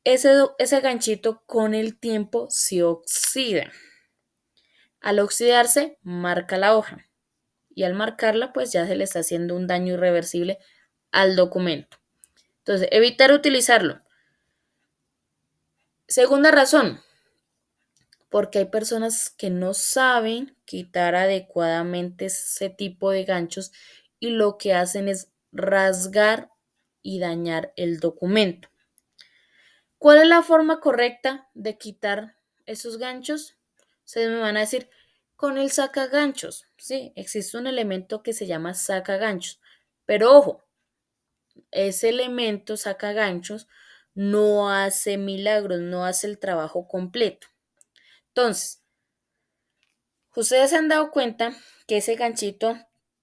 ese ganchito con el tiempo se oxida. Al oxidarse, marca la hoja y al marcarla, pues ya se le está haciendo un daño irreversible al documento. Entonces, evitar utilizarlo. Segunda razón, porque hay personas que no saben quitar adecuadamente ese tipo de ganchos y lo que hacen es rasgar y dañar el documento. ¿Cuál es la forma correcta de quitar esos ganchos? Ustedes me van a decir, con el sacaganchos. Sí, existe un elemento que se llama sacaganchos, pero ojo, ese elemento sacaganchos no hace milagros, no hace el trabajo completo. Entonces, ustedes se han dado cuenta que ese ganchito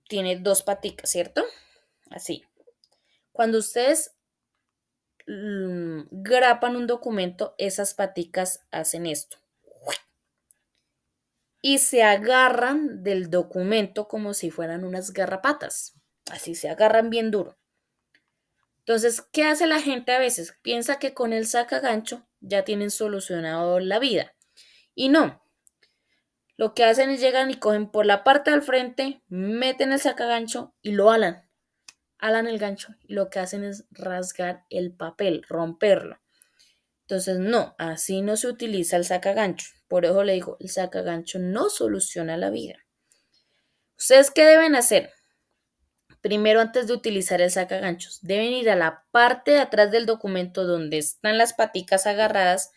tiene dos paticas, ¿cierto? Así. Cuando ustedes grapan un documento, esas paticas hacen esto. Y se agarran del documento como si fueran unas garrapatas. Así se agarran bien duro. Entonces, ¿qué hace la gente a veces? Piensa que con el sacagancho ya tienen solucionado la vida. Y no. Lo que hacen es llegan y cogen por la parte del frente, meten el sacagancho y lo alan. Alan el gancho y lo que hacen es rasgar el papel, romperlo. Entonces, no, así no se utiliza el sacagancho. Por eso le digo, el sacagancho no soluciona la vida. ¿Ustedes qué deben hacer? Primero, antes de utilizar el sacaganchos, deben ir a la parte de atrás del documento donde están las paticas agarradas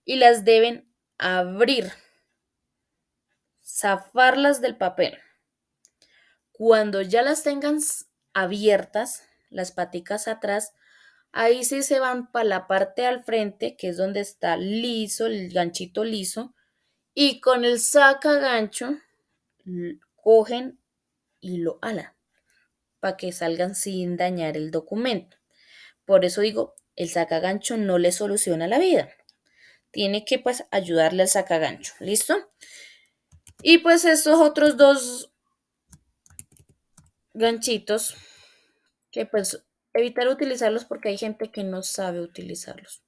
y las deben abrir, zafarlas del papel. Cuando ya las tengan abiertas, las paticas atrás, ahí sí se van para la parte al frente, que es donde está liso, el ganchito liso, y con el sacagancho cogen y lo alan para que salgan sin dañar el documento. Por eso digo, el sacagancho no le soluciona la vida. Tiene que pues ayudarle al sacagancho. ¿Listo? Y pues estos otros dos ganchitos que pues evitar utilizarlos porque hay gente que no sabe utilizarlos.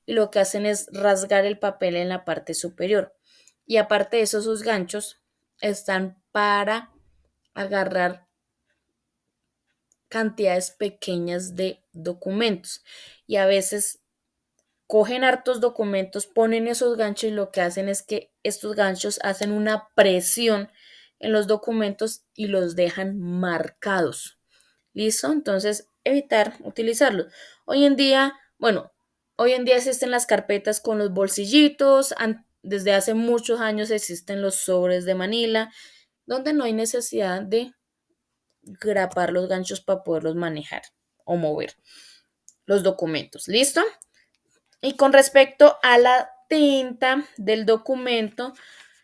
Y lo que hacen es rasgar el papel en la parte superior. Y aparte de eso, sus ganchos están para agarrar cantidades pequeñas de documentos. Y a veces cogen hartos documentos, ponen esos ganchos y lo que hacen es que estos ganchos hacen una presión en los documentos y los dejan marcados. ¿Listo? Entonces, evitar utilizarlos. Hoy en día, bueno, hoy en día existen las carpetas con los bolsillitos, desde hace muchos años existen los sobres de Manila, donde no hay necesidad de grapar los ganchos para poderlos manejar o mover los documentos. ¿Listo? Y con respecto a la tinta del documento,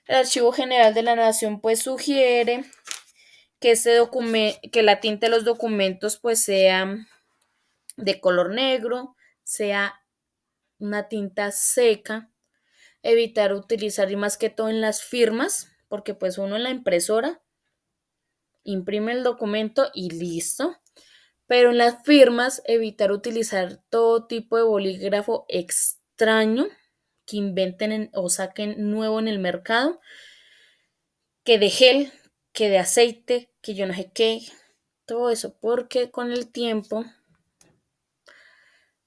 el Archivo General de la Nación pues sugiere que que la tinta de los documentos pues sea de color negro, sea una tinta seca, evitar utilizar y más que todo en las firmas, porque pues uno en la impresora imprime el documento y listo. Pero en las firmas evitar utilizar todo tipo de bolígrafo extraño que inventen o saquen nuevo en el mercado, que de gel, que de aceite, que yo no sé qué, todo eso, porque con el tiempo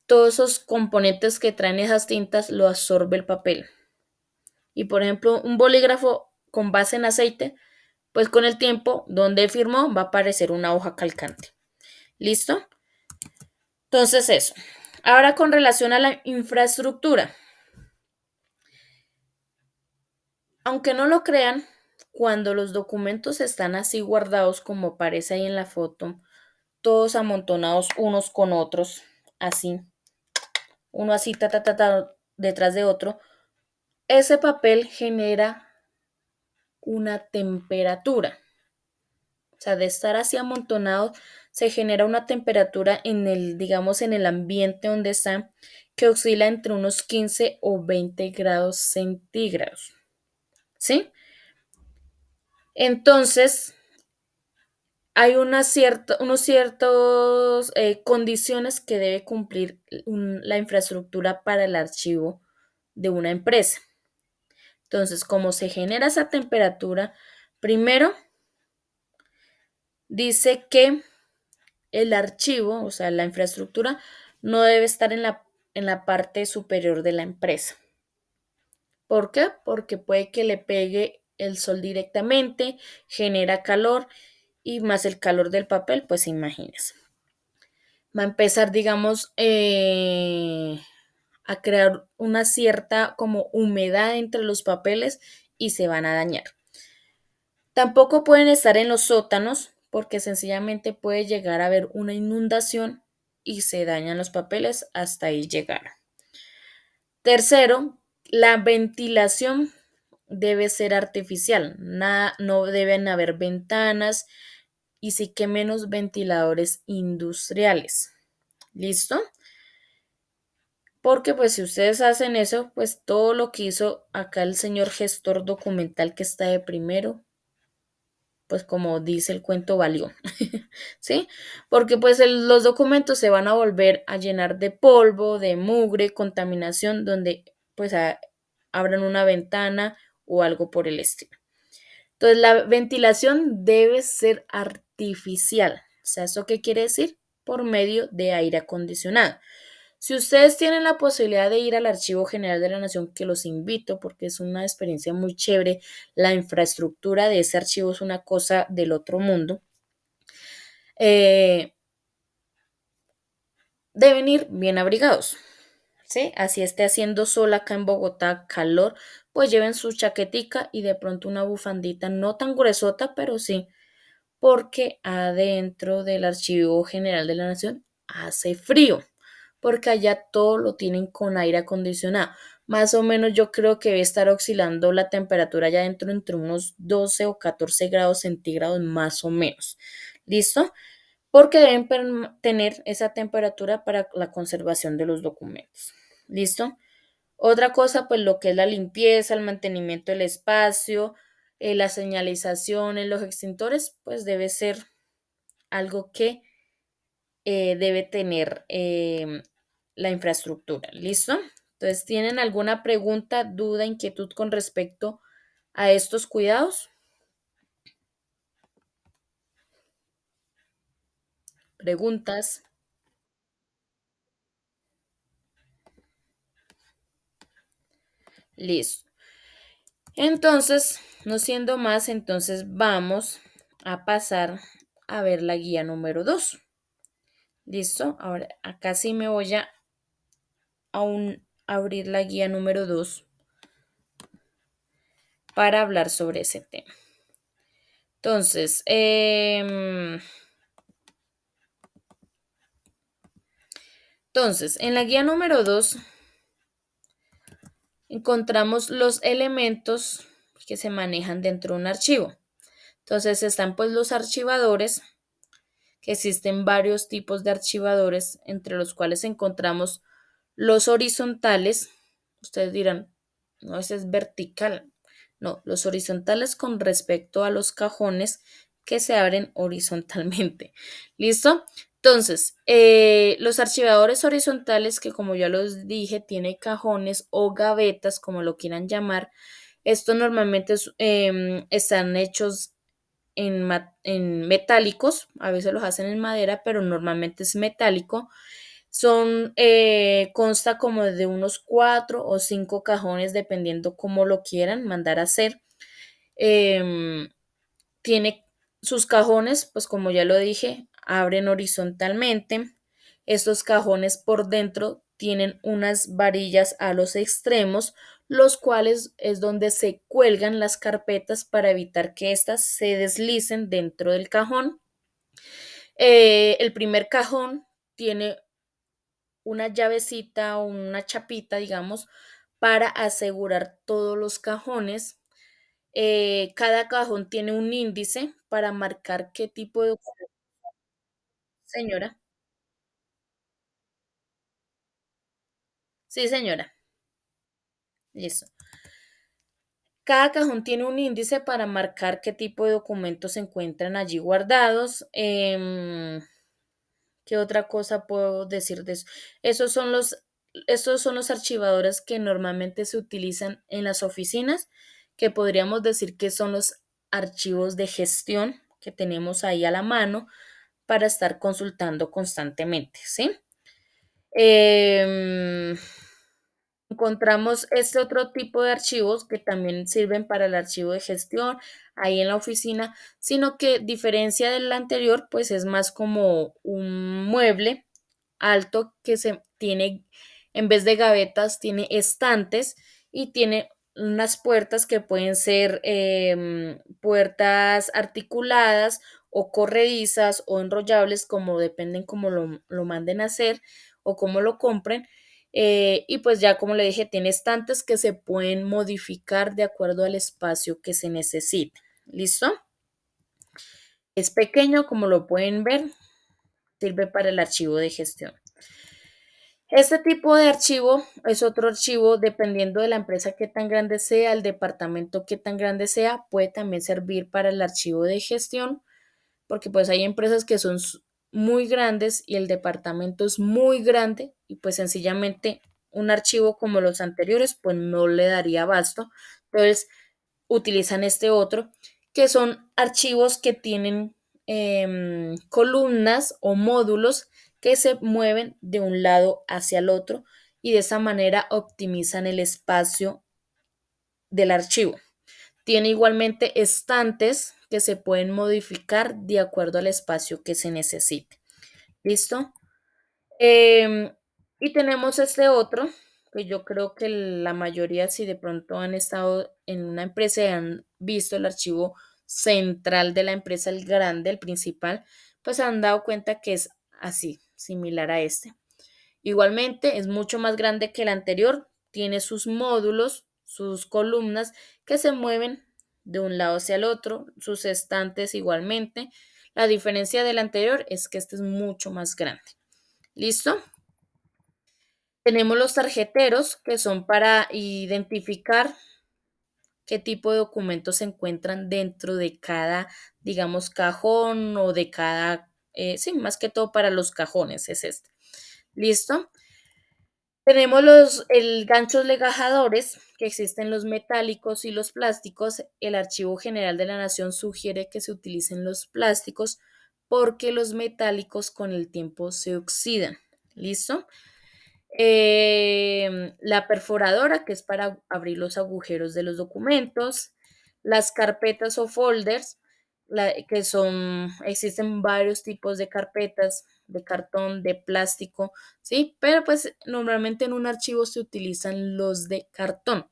todos esos componentes que traen esas tintas lo absorbe el papel. Y por ejemplo, un bolígrafo con base en aceite, pues con el tiempo, donde firmó, va a aparecer una hoja calcante. ¿Listo? Entonces eso. Ahora con relación a la infraestructura. Aunque no lo crean, cuando los documentos están así guardados como aparece ahí en la foto, todos amontonados unos con otros, así, uno así, detrás de otro, ese papel genera una temperatura. O sea, de estar así amontonado, se genera una temperatura en el, digamos, en el ambiente donde está, que oscila entre unos 15 o 20 grados centígrados. ¿Sí? Entonces, hay unos ciertos condiciones que debe cumplir la infraestructura para el archivo de una empresa. Entonces, como se genera esa temperatura, primero dice que el archivo, o sea, la infraestructura, no debe estar en la parte superior de la empresa. ¿Por qué? Porque puede que le pegue el sol directamente, genera calor y más el calor del papel, pues imagínense. Va a empezar, digamos, a crear una cierta como humedad entre los papeles y se van a dañar. Tampoco pueden estar en los sótanos porque sencillamente puede llegar a haber una inundación y se dañan los papeles hasta ahí llegar. Tercero, la ventilación debe ser artificial. No deben haber ventanas y sí que menos ventiladores industriales. ¿Listo? Porque pues si ustedes hacen eso, pues todo lo que hizo acá el señor gestor documental que está de primero, pues como dice el cuento, valió, ¿sí? Porque pues los documentos se van a volver a llenar de polvo, de mugre, contaminación, donde pues abran una ventana o algo por el estilo. Entonces la ventilación debe ser artificial. O sea, ¿eso qué quiere decir? Por medio de aire acondicionado. Si ustedes tienen la posibilidad de ir al Archivo General de la Nación, que los invito porque es una experiencia muy chévere, la infraestructura de ese archivo es una cosa del otro mundo, eh, deben ir bien abrigados, ¿sí? Así esté haciendo sol acá en Bogotá, calor, pues lleven su chaquetica y de pronto una bufandita no tan gruesota, pero sí, porque adentro del Archivo General de la Nación hace frío, porque allá todo lo tienen con aire acondicionado. Más o menos yo creo que debe estar oscilando la temperatura allá adentro entre unos 12 o 14 grados centígrados más o menos. ¿Listo? Porque deben tener esa temperatura para la conservación de los documentos. ¿Listo? Otra cosa, pues lo que es la limpieza, el mantenimiento del espacio, la señalización en los extintores, pues debe ser algo que debe tener la infraestructura. ¿Listo? Entonces, ¿tienen alguna pregunta, duda, inquietud con respecto a estos cuidados? Preguntas. Listo. Entonces, no siendo más, entonces vamos a pasar a ver la guía número 2. Listo. Ahora acá sí me voy a abrir la guía número 2 para hablar sobre ese tema. Entonces, en la guía número 2 encontramos los elementos que se manejan dentro de un archivo. Entonces están pues los archivadores, que existen varios tipos de archivadores, entre los cuales encontramos los horizontales. Ustedes dirán, no, ese es vertical. No, los horizontales con respecto a los cajones que se abren horizontalmente. ¿Listo? Entonces, los archivadores horizontales, que como ya los dije, tiene cajones o gavetas, como lo quieran llamar. Estos normalmente están hechos en metálicos, a veces los hacen en madera, pero normalmente es metálico. Consta como de unos 4 o 5 cajones, dependiendo cómo lo quieran mandar a hacer. Em, Tiene sus cajones, pues como ya lo dije, abren horizontalmente. Estos cajones por dentro tienen unas varillas a los extremos, los cuales es donde se cuelgan las carpetas para evitar que éstas se deslicen dentro del cajón. El primer cajón tiene una llavecita o una chapita, digamos, para asegurar todos los cajones. Cada cajón tiene un índice para marcar qué tipo de documento. Señora. Sí, señora. Listo. Cada cajón tiene un índice para marcar qué tipo de documentos se encuentran allí guardados. ¿Qué otra cosa puedo decir de eso? Esos son los, Estos son los archivadores que normalmente se utilizan en las oficinas, que podríamos decir que son los archivos de gestión que tenemos ahí a la mano para estar consultando constantemente, ¿sí? Em, Encontramos este otro tipo de archivos que también sirven para el archivo de gestión ahí en la oficina, sino que diferencia del anterior, pues es más como un mueble alto que se tiene, en vez de gavetas, tiene estantes y tiene unas puertas que pueden ser puertas articuladas o corredizas o enrollables, como dependen como lo manden a hacer o como lo compren. Y pues ya como le dije, tiene estantes que se pueden modificar de acuerdo al espacio que se necesite. ¿Listo? Es pequeño, como lo pueden ver, sirve para el archivo de gestión. Este tipo de archivo es otro archivo, dependiendo de la empresa que tan grande sea, el departamento que tan grande sea, puede también servir para el archivo de gestión, porque pues hay empresas que son muy grandes y el departamento es muy grande y pues sencillamente un archivo como los anteriores pues no le daría abasto. Entonces utilizan este otro, que son archivos que tienen columnas o módulos que se mueven de un lado hacia el otro y de esa manera optimizan el espacio del archivo. Tiene igualmente estantes que se pueden modificar de acuerdo al espacio que se necesite. ¿Listo? Em, y tenemos este otro, que yo creo que la mayoría, si de pronto han estado en una empresa y han visto el archivo central de la empresa, el grande, el principal, pues se han dado cuenta que es así, similar a este. Igualmente es mucho más grande que el anterior, tiene sus módulos, sus columnas que se mueven de un lado hacia el otro, sus estantes igualmente. La diferencia del anterior es que este es mucho más grande. ¿Listo? Tenemos los tarjeteros que son para identificar qué tipo de documentos se encuentran dentro de cada, digamos, cajón o de cada, sí, más que todo para los cajones es este. ¿Listo? Tenemos el ganchos legajadores, que existen los metálicos y los plásticos. El Archivo General de la Nación sugiere que se utilicen los plásticos porque los metálicos con el tiempo se oxidan. ¿Listo? La perforadora, que es para abrir los agujeros de los documentos, las carpetas o folders, que son, existen varios tipos de carpetas, de cartón, de plástico, ¿sí? Pero pues normalmente en un archivo se utilizan los de cartón,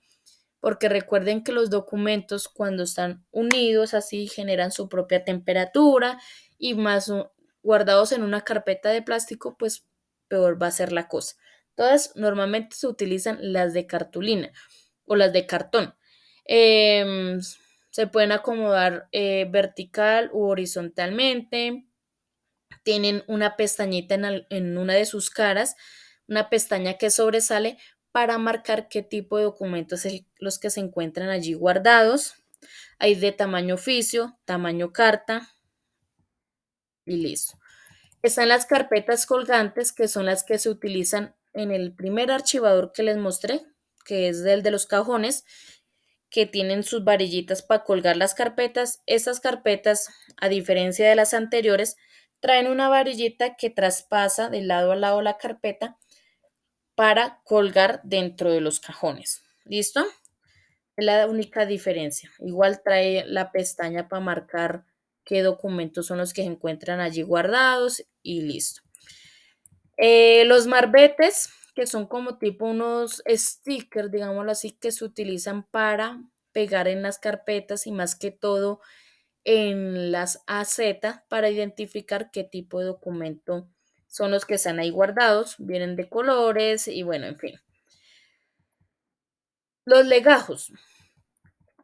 porque recuerden que los documentos cuando están unidos así generan su propia temperatura y más guardados en una carpeta de plástico, pues peor va a ser la cosa. Todas normalmente se utilizan las de cartulina o las de cartón. Em, Se pueden acomodar vertical u horizontalmente. Tienen una pestañita en una de sus caras, una pestaña que sobresale para marcar qué tipo de documentos es los que se encuentran allí guardados. Hay de tamaño oficio, tamaño carta y listo. Están las carpetas colgantes, que son las que se utilizan en el primer archivador que les mostré, que es el de los cajones, que tienen sus varillitas para colgar las carpetas. Estas carpetas, a diferencia de las anteriores, traen una varillita que traspasa de lado a lado la carpeta para colgar dentro de los cajones. ¿Listo? Es la única diferencia. Igual trae la pestaña para marcar qué documentos son los que se encuentran allí guardados y listo. Los marbetes, que son como tipo unos stickers, digámoslo así, que se utilizan para pegar en las carpetas y más que todo en las AZ para identificar qué tipo de documento son los que están ahí guardados. Vienen de colores y bueno, en fin. Los legajos.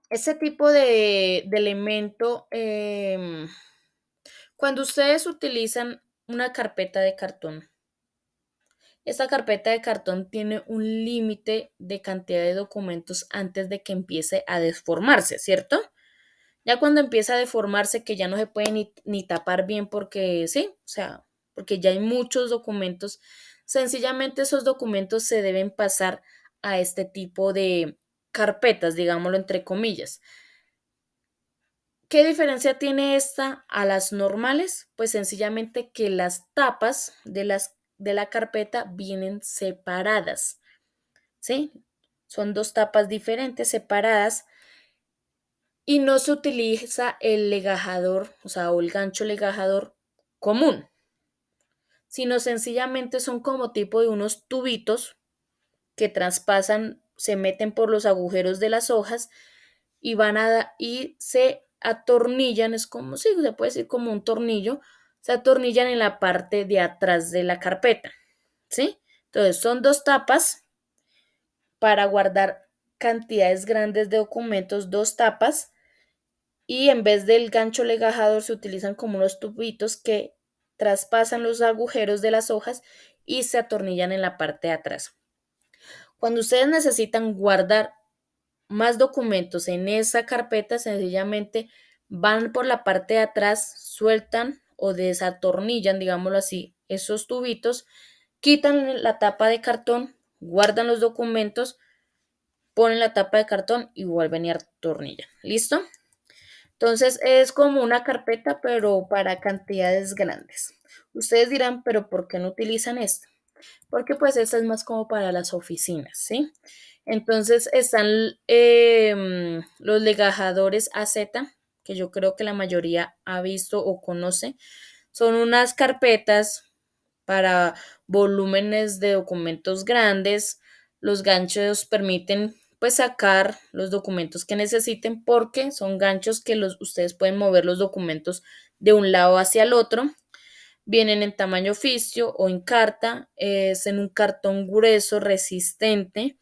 Ese tipo de elemento, cuando ustedes utilizan una carpeta de cartón, esta carpeta de cartón tiene un límite de cantidad de documentos antes de que empiece a deformarse, ¿cierto? Ya cuando empieza a deformarse, que ya no se puede ni tapar bien porque sí, o sea, porque ya hay muchos documentos, sencillamente esos documentos se deben pasar a este tipo de carpetas, digámoslo entre comillas. ¿Qué diferencia tiene esta a las normales? Pues sencillamente que las tapas de la carpeta vienen separadas, ¿sí? Son dos tapas diferentes, separadas, y no se utiliza el legajador, o sea, o el gancho legajador común, sino sencillamente son como tipo de unos tubitos que traspasan, se meten por los agujeros de las hojas y y se atornillan, es como, sí, se puede decir como un tornillo, se atornillan en la parte de atrás de la carpeta, ¿sí? Entonces son dos tapas para guardar cantidades grandes de documentos, dos tapas, y en vez del gancho legajador se utilizan como unos tubitos que traspasan los agujeros de las hojas y se atornillan en la parte de atrás. Cuando ustedes necesitan guardar más documentos en esa carpeta, sencillamente van por la parte de atrás, sueltan o desatornillan, digámoslo así, esos tubitos, quitan la tapa de cartón, guardan los documentos, ponen la tapa de cartón y vuelven y atornillan. ¿Listo? Entonces es como una carpeta, pero para cantidades grandes. Ustedes dirán, pero ¿por qué no utilizan esto? Porque pues esta es más como para las oficinas, ¿sí? Entonces están los legajadores AZ, que yo creo que la mayoría ha visto o conoce. Son unas carpetas para volúmenes de documentos grandes. Los ganchos permiten pues sacar los documentos que necesiten porque son ganchos que ustedes pueden mover los documentos de un lado hacia el otro. Vienen en tamaño oficio o en carta, es en un cartón grueso, resistente,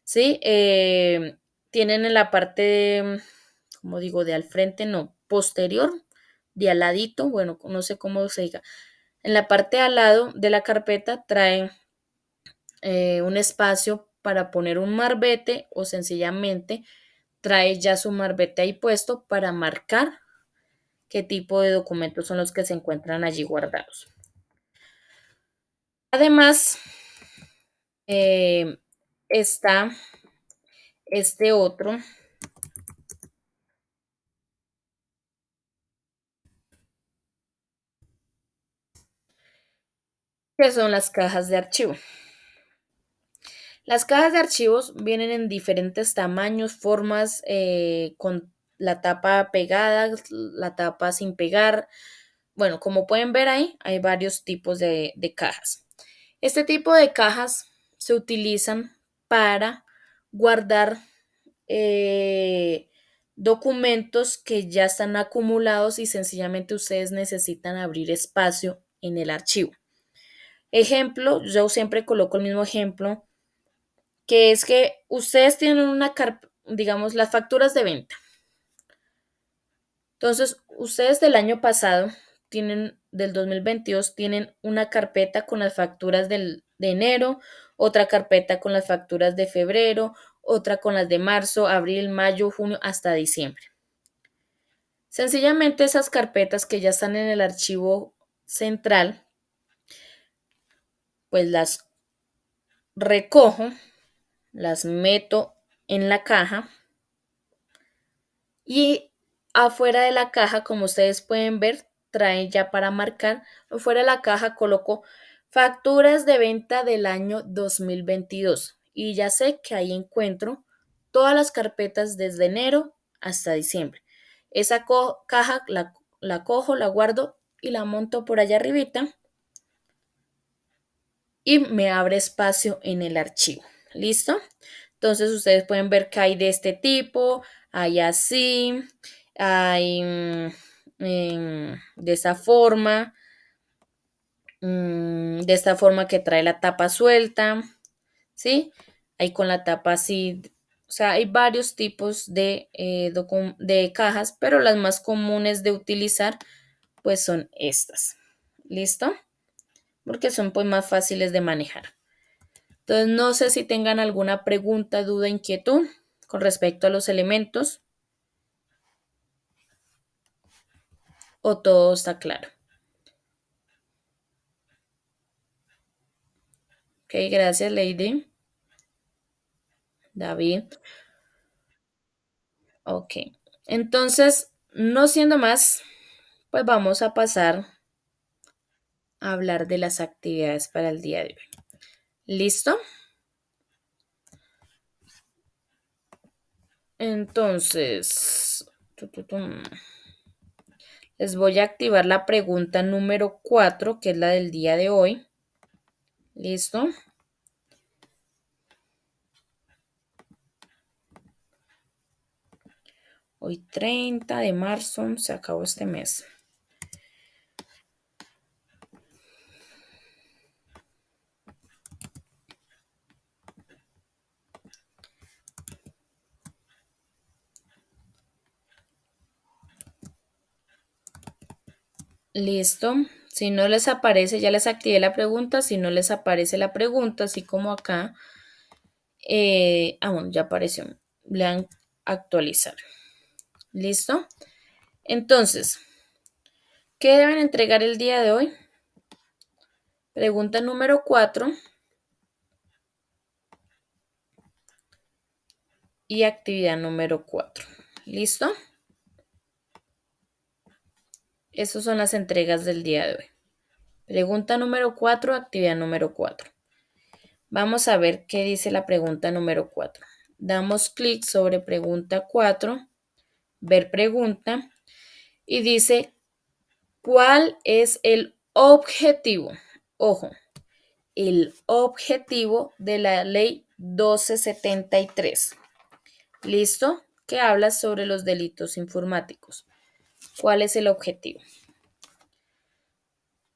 ¿sí? Tienen en la parte, como digo, de al frente, no, posterior, de al ladito, bueno, no sé cómo se diga. En la parte de al lado de la carpeta trae un espacio para poner un marbete o sencillamente trae ya su marbete ahí puesto para marcar qué tipo de documentos son los que se encuentran allí guardados. Además, eh, está este otro, que son las cajas de archivo. Las cajas de archivos vienen en diferentes tamaños, formas, con la tapa pegada, la tapa sin pegar. Bueno, como pueden ver ahí, hay varios tipos de cajas. Este tipo de cajas se utilizan para guardar eh, documentos que ya están acumulados y sencillamente ustedes necesitan abrir espacio en el archivo. Ejemplo, yo siempre coloco el mismo ejemplo, que es que ustedes tienen una carpeta, digamos, las facturas de venta. Entonces, ustedes del año pasado tienen, del 2022, tienen una carpeta con las facturas de enero, otra carpeta con las facturas de febrero, otra con las de marzo, abril, mayo, junio, hasta diciembre. Sencillamente esas carpetas que ya están en el archivo central, pues las recojo, las meto en la caja y afuera de la caja, como ustedes pueden ver, trae ya para marcar. Afuera de la caja coloco facturas de venta del año 2022 y ya sé que ahí encuentro todas las carpetas desde enero hasta diciembre. Esa caja la cojo, la guardo y la monto por allá arribita y me abre espacio en el archivo. ¿Listo? Entonces ustedes pueden ver que hay de este tipo, hay así, hay de esa forma, de esta forma que trae la tapa suelta, ¿sí? Hay con la tapa así, o sea, hay varios tipos de cajas, pero las más comunes de utilizar pues son estas. ¿Listo? Porque son pues más fáciles de manejar. Entonces, no sé si tengan alguna pregunta, duda, inquietud con respecto a los elementos o todo está claro. Ok, gracias, Lady. David. Ok. Entonces, no siendo más, pues vamos a pasar a hablar de las actividades para el día de hoy. ¿Listo? Entonces, les voy a activar la pregunta número 4, que es la del día de hoy. ¿Listo? Hoy 30 de marzo, se acabó este mes. Listo. Si no les aparece, ya les activé la pregunta. Si no les aparece la pregunta, así como acá. Bueno, ya apareció. Le dan actualizar. Listo. Entonces, ¿qué deben entregar el día de hoy? Pregunta número 4 y actividad número 4. ¿Listo? Esas son las entregas del día de hoy. Pregunta número 4, actividad número 4. Vamos a ver qué dice la pregunta número 4. Damos clic sobre pregunta 4, ver pregunta, y dice, ¿cuál es el objetivo? Ojo, el objetivo de la ley 1273. ¿Listo? Que habla sobre los delitos informáticos. ¿Cuál es el objetivo?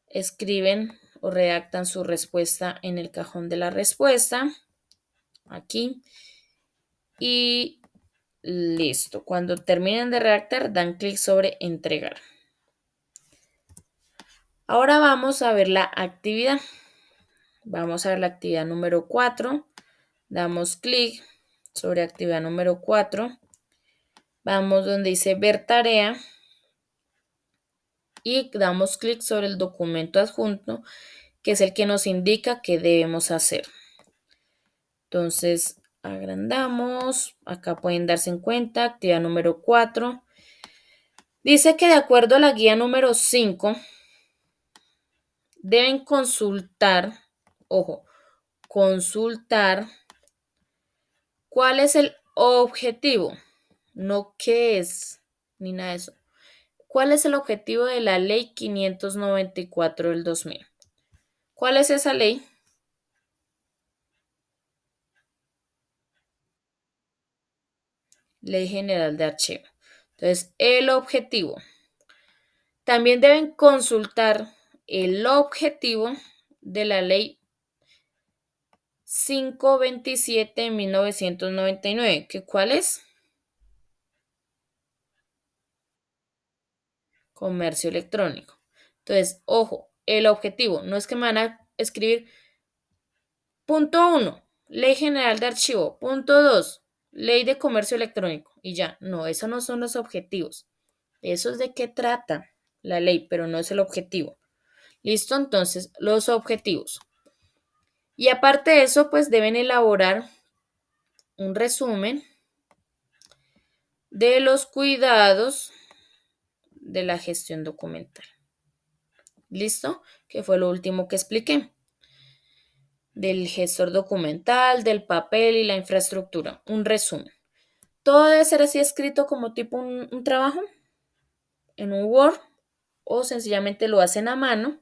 Escriben o redactan su respuesta en el cajón de la respuesta, aquí, y listo. Cuando terminen de redactar, dan clic sobre entregar. Ahora vamos a ver la actividad. Vamos a ver la actividad número 4. Damos clic sobre actividad número 4. Vamos donde dice ver tarea y damos clic sobre el documento adjunto, que es el que nos indica qué debemos hacer. Entonces, agrandamos. Acá pueden darse en cuenta. Actividad número 4. Dice que de acuerdo a la guía número 5, deben consultar, ojo, consultar ¿Cuál es el objetivo? No qué es, ni nada de eso. ¿Cuál es el objetivo de la ley 594 del 2000? ¿Cuál es esa ley? Ley General de Archivo. Entonces, el objetivo. También deben consultar el objetivo de la ley 527 de 1999. ¿Que cuál es? Comercio electrónico. Entonces, ojo, el objetivo. No es que me van a escribir punto uno, Ley General de Archivo. Punto 2, Ley de Comercio Electrónico. Y ya, no, esos no son los objetivos. Eso es de qué trata la ley, pero no es el objetivo. ¿Listo? Entonces, los objetivos. Y aparte de eso, pues deben elaborar un resumen de los cuidados de la gestión documental. ¿Listo? Que fue lo último que expliqué. Del gestor documental, del papel y la infraestructura. Un resumen. Todo debe ser así escrito como tipo un trabajo en un Word o sencillamente lo hacen a mano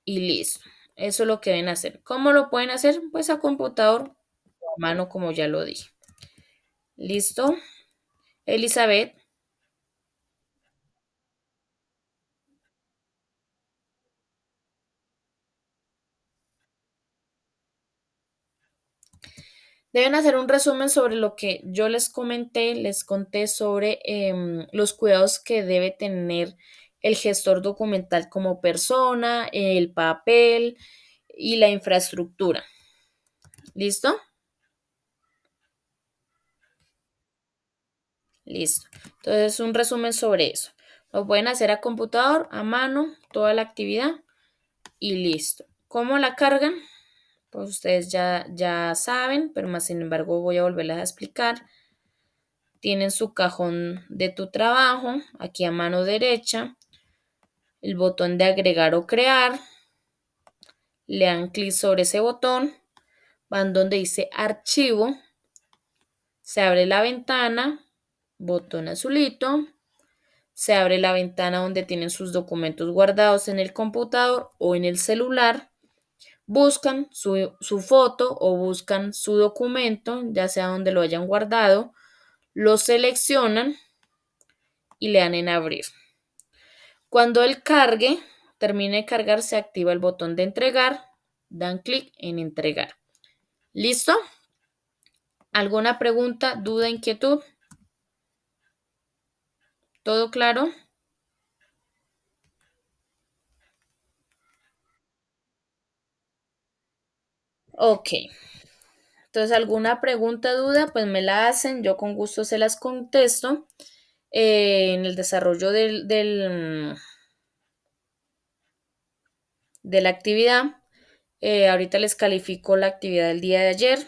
y listo. Eso es lo que deben hacer. ¿Cómo lo pueden hacer? Pues a computador o a mano, como ya lo dije. ¿Listo? Elizabeth, deben hacer un resumen sobre lo que yo les comenté, les conté sobre los cuidados que debe tener el gestor documental como persona, el papel y la infraestructura. ¿Listo? Listo. Entonces, un resumen sobre eso. Lo pueden hacer a computador, a mano, toda la actividad y listo. ¿Cómo la cargan? Pues ustedes ya saben, pero más sin embargo voy a volverles a explicar. Tienen su cajón de tu trabajo, aquí a mano derecha, el botón de agregar o crear. Le dan clic sobre ese botón, van donde dice archivo, se abre la ventana, botón azulito, se abre la ventana donde tienen sus documentos guardados en el computador o en el celular, buscan su foto o buscan su documento, ya sea donde lo hayan guardado, lo seleccionan y le dan en abrir. Cuando él cargue, termine de cargar, se activa el botón de entregar, dan clic en entregar. ¿Listo? ¿Alguna pregunta, duda, inquietud? ¿Todo claro? Ok. Entonces, alguna pregunta, duda, pues me la hacen, yo con gusto se las contesto. En el desarrollo de la actividad. Ahorita les califico la actividad del día de ayer.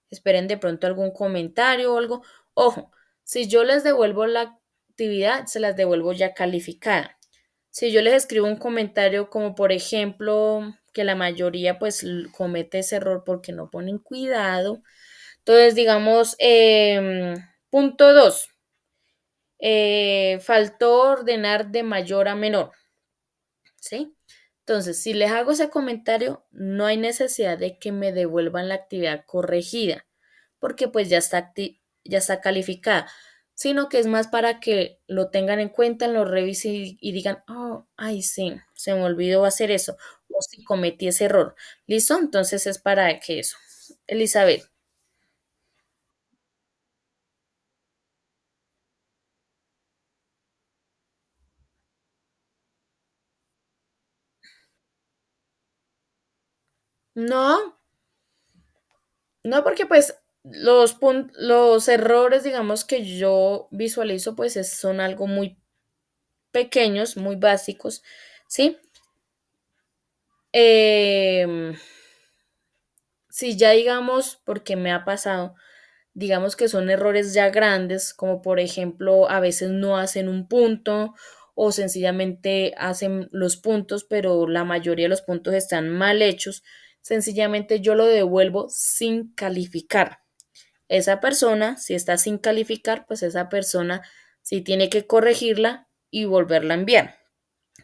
Esperen de pronto algún comentario o algo. Ojo, si yo les devuelvo la actividad, se las devuelvo ya calificada. Si yo les escribo un comentario como por ejemplo que la mayoría pues comete ese error porque no ponen cuidado. Entonces digamos, punto 2, faltó ordenar de mayor a menor. ¿Sí? Entonces, si les hago ese comentario, no hay necesidad de que me devuelvan la actividad corregida, porque pues ya está calificada, sino que es más para que lo tengan en cuenta, lo revisen y digan, oh, ay, sí, se me olvidó hacer eso, o si cometí ese error. ¿Listo? Entonces es para que eso. Elizabeth, no, no, porque pues los errores, digamos, que yo visualizo, pues son algo muy pequeños, muy básicos, ¿sí? Em, si ya digamos, porque me ha pasado, digamos que son errores ya grandes, como por ejemplo, a veces no hacen un punto o sencillamente hacen los puntos, pero la mayoría de los puntos están mal hechos. sencillamente yo lo devuelvo sin calificar. Esa persona, si está sin calificar, pues esa persona sí tiene que corregirla y volverla a enviar.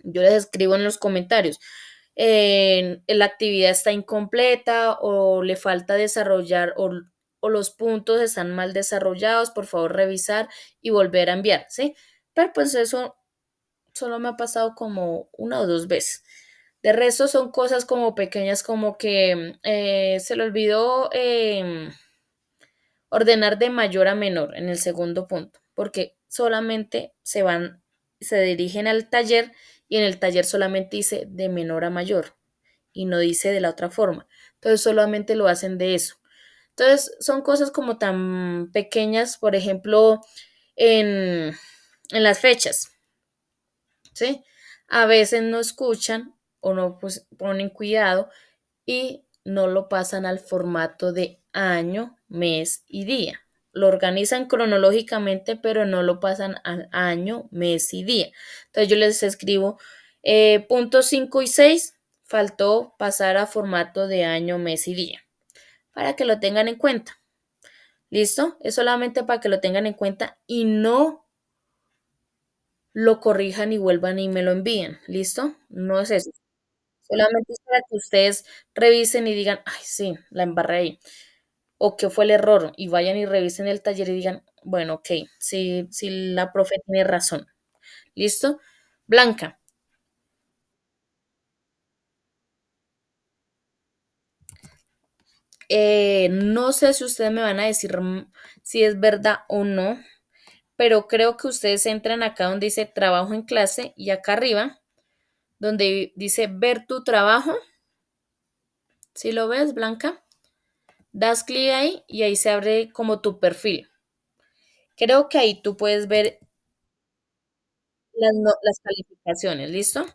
Yo les escribo en los comentarios, la actividad está incompleta o le falta desarrollar o los puntos están mal desarrollados, por favor revisar y volver a enviar, ¿sí? Pero pues eso solo me ha pasado como una o dos veces. De resto son cosas como pequeñas como que se le olvidó ordenar de mayor a menor en el segundo punto, porque solamente se dirigen al taller y en el taller solamente dice de menor a mayor y no dice de la otra forma. Entonces solamente lo hacen de eso. Entonces son cosas como tan pequeñas, por ejemplo, en, en las fechas, ¿sí? A veces no escuchan o no pues, ponen cuidado y no lo pasan al formato de año, mes y día. Lo organizan cronológicamente, pero no lo pasan al año, mes y día. Entonces yo les escribo puntos 5 y 6, faltó pasar a formato de año, mes y día, para que lo tengan en cuenta. ¿Listo? Es solamente para que lo tengan en cuenta y no lo corrijan y vuelvan y me lo envíen. ¿Listo? No es eso. Solamente es para que ustedes revisen y digan, ay, sí, la embarré ahí. O qué fue el error y vayan y revisen el taller y digan, bueno, ok, sí, sí la profe tiene razón. ¿Listo? Blanca, no sé si ustedes me van a decir si es verdad o no, pero creo que ustedes entran acá donde dice trabajo en clase y acá arriba, donde dice ver tu trabajo. ¿Si lo ves, Blanca? Das clic ahí y ahí se abre como tu perfil. Creo que ahí tú puedes ver las calificaciones, ¿listo?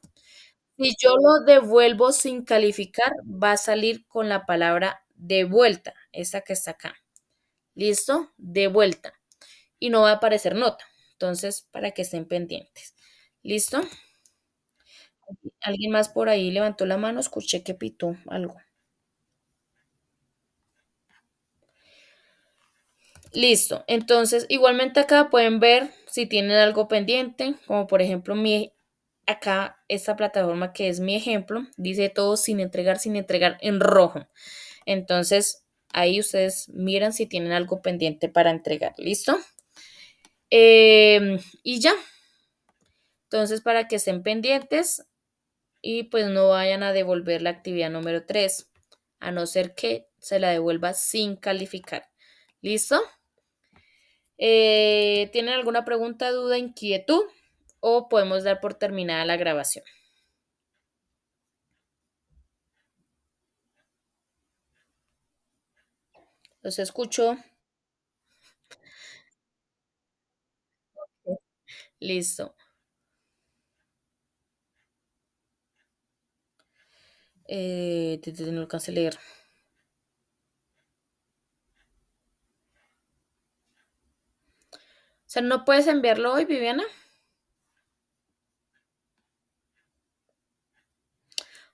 Si yo lo devuelvo sin calificar, va a salir con la palabra de vuelta, esa que está acá. ¿Listo? De vuelta. Y no va a aparecer nota. Entonces, para que estén pendientes. ¿Listo? ¿Alguien más por ahí levantó la mano? Escuché que pitó algo. Listo. Entonces, igualmente acá pueden ver si tienen algo pendiente, como por ejemplo acá esta plataforma que es mi ejemplo, dice todo sin entregar en rojo. Entonces, ahí ustedes miran si tienen algo pendiente para entregar. ¿Listo? Y ya. Entonces, para que estén pendientes y pues no vayan a devolver la actividad número 3 a no ser que se la devuelva sin calificar. ¿Listo? ¿Tienen alguna pregunta, duda, inquietud? ¿O podemos dar por terminada la grabación? Los escucho. Listo. No alcancé a leer. O sea, ¿no puedes enviarlo hoy, Viviana?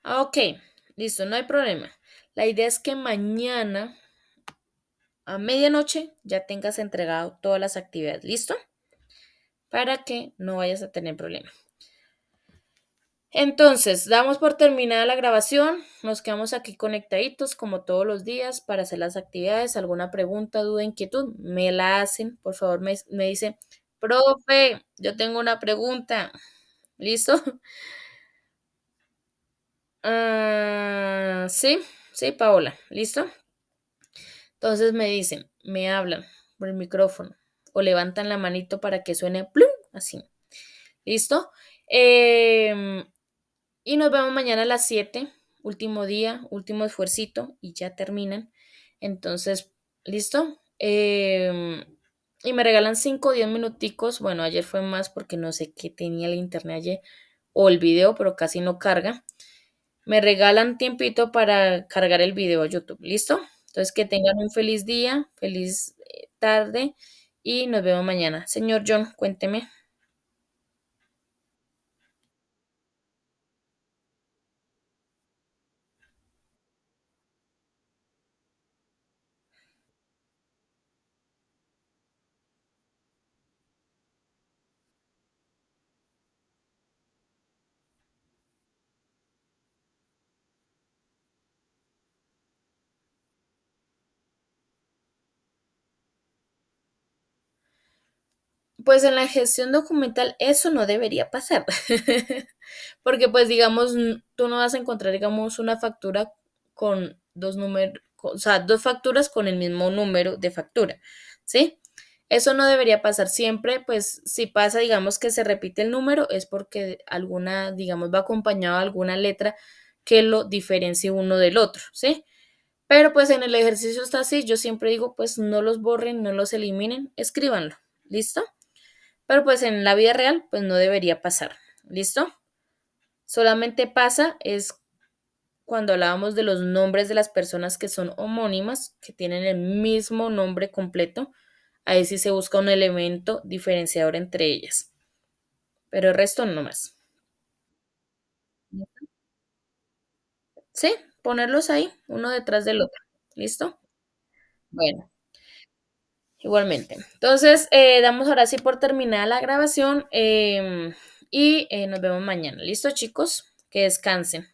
Ah, ok. Listo, no hay problema. La idea es que mañana a medianoche ya tengas entregado todas las actividades. ¿Listo? Para que no vayas a tener problemas. Entonces, damos por terminada la grabación. Nos quedamos aquí conectaditos como todos los días para hacer las actividades. ¿Alguna pregunta, duda, inquietud? Me la hacen. Por favor, me dicen, profe, yo tengo una pregunta. ¿Listo? Sí, sí, Paola. ¿Listo? Entonces me dicen, me hablan por el micrófono o levantan la manito para que suene plum, así. ¿Listo? Em, y nos vemos mañana a las 7, último día, último esfuercito y ya terminan. Entonces, ¿listo? Y me regalan 5 o 10 minuticos. Bueno, ayer fue más porque no sé qué tenía el internet ayer o el video, pero casi no carga. Me regalan tiempito para cargar el video a YouTube. ¿Listo? Entonces, que tengan un feliz día, feliz tarde y nos vemos mañana. Señor John, cuénteme. Pues en la gestión documental eso no debería pasar, porque pues digamos, tú no vas a encontrar, digamos, una factura con dos números, o sea, dos facturas con el mismo número de factura, ¿sí? Eso no debería pasar siempre, pues si pasa, digamos, que se repite el número, es porque alguna, digamos, va acompañado de alguna letra que lo diferencie uno del otro, ¿sí? Pero pues en el ejercicio está así, yo siempre digo, pues no los borren, no los eliminen, escríbanlo, ¿listo? Pero pues en la vida real, pues no debería pasar. ¿Listo? Solamente pasa es cuando hablábamos de los nombres de las personas que son homónimas, que tienen el mismo nombre completo. Ahí sí se busca un elemento diferenciador entre ellas. Pero el resto no más. ¿Sí? Ponerlos ahí, uno detrás del otro. ¿Listo? Bueno, igualmente. Entonces, damos ahora sí por terminada la grabación y nos vemos mañana. ¿Listo, chicos? Que descansen.